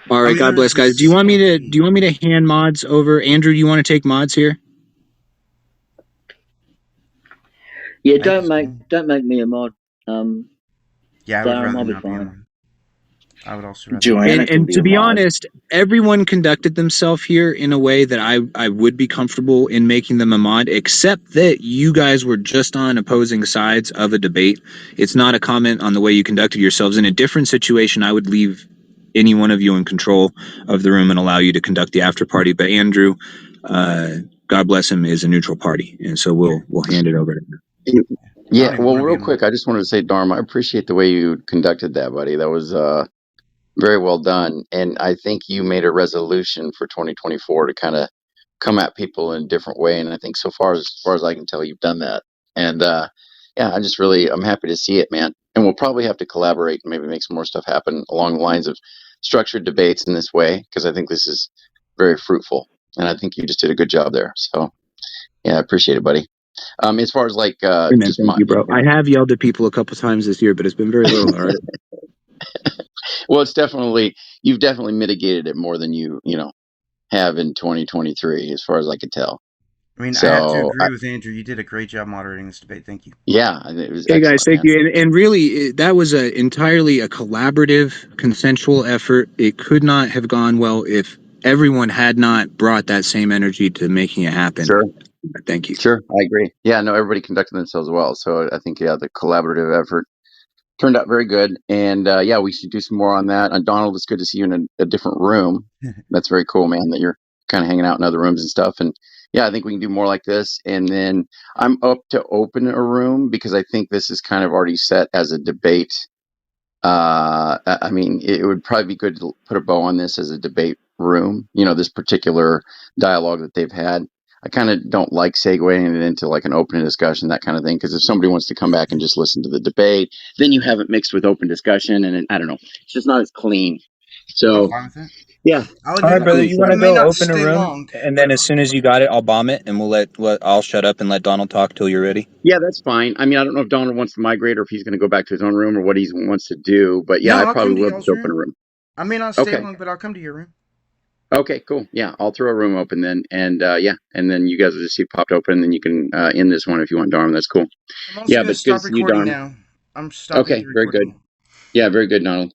All I right, mean, God there's bless, the guys. CMB. Do you want me to hand mods over? Andrew, do you want to take mods here? Yeah, I think it's don't cool. make me a mod. Yeah, I would f0rmal, rather I'll be not be a fine. mod. I would also rather not be a Joanna And mod. can and be to a be mod. honest, everyone conducted themselves here in a way that I would be comfortable in making them a mod, except that you guys were just on opposing sides of a debate. It's not a comment on the way you conducted yourselves. In a different situation, I would leave any one of you in control of the room and allow you to conduct the after party. But Andrew, God bless him, is a neutral party, and so we'll hand it over to him. I Yeah, don't even well, want to be real a mod. quick, I just wanted to say, Dharma, I appreciate the way you conducted that, buddy. That was very well done. And I think you made a resolution for 2024 to kind of come at people in a different way. And I think so far as I can tell, you've done that. And yeah, I'm happy to see it, man. And we'll probably have to collaborate and maybe make some more stuff happen along the lines of structured debates in this way, because I think this is very fruitful. And I think you just did a good job there. So yeah, I appreciate it, buddy. As far as like Amen. just Thank my, you, bro. I have yelled at people a couple times this year, but it's been very little. All right. well, you've definitely mitigated it more than you have in 2023, as far as I could tell. I mean, I have to So agree with Andrew. You did a great job moderating this debate. Thank you. yeah, it was Hey guys, excellent, thank man. you. And really, that was entirely a collaborative, consensual effort. It could not have gone well if everyone had not brought that same energy to making it happen. Sure. Thank you. Sure. I agree. Yeah, no, everybody conducted themselves well. So I think, yeah, the collaborative effort turned out very good. And yeah, we should do some more on that. And Donald, it's good to see you in a different room. That's very cool, man, that you're kind of hanging out in other rooms and stuff. And yeah, I think we can do more like this. And then I'm up to open a room because I think this is kind of already set as a debate. I mean, it would probably be good to put a bow on this as a debate room, this particular dialogue that they've had. I kind of don't like segueing it into like an open discussion, that kind of thing. Because if somebody wants to come back and just listen to the debate, then you have it mixed with open discussion, and I don't know, it's just not as clean. I'm So fine with it. yeah, I'll All admit right, brother. cool. You So want I to may go not open a stay room, long, and but then as soon as you got it, I'll bomb it, and I'll shut up and let Donald talk till you're ready. yeah, that's fine. I mean, I don't know if Donald wants to migrate or if he's going to go back to his own room or what he wants to do, but yeah, no, I I'll probably come to will y'all's just open a room. room. I may not stay Okay. long, but I'll come to your room. Okay, cool. Yeah, I'll throw a room open then, and yeah, and then you guys will just see it popped open, and then you can end this one if you want, Darm. That's cool. I'm also Yeah, going but to it's good to stop see you, recording Darm. now. I'm stopping Okay, the very good. recording. Yeah, very good, Donald.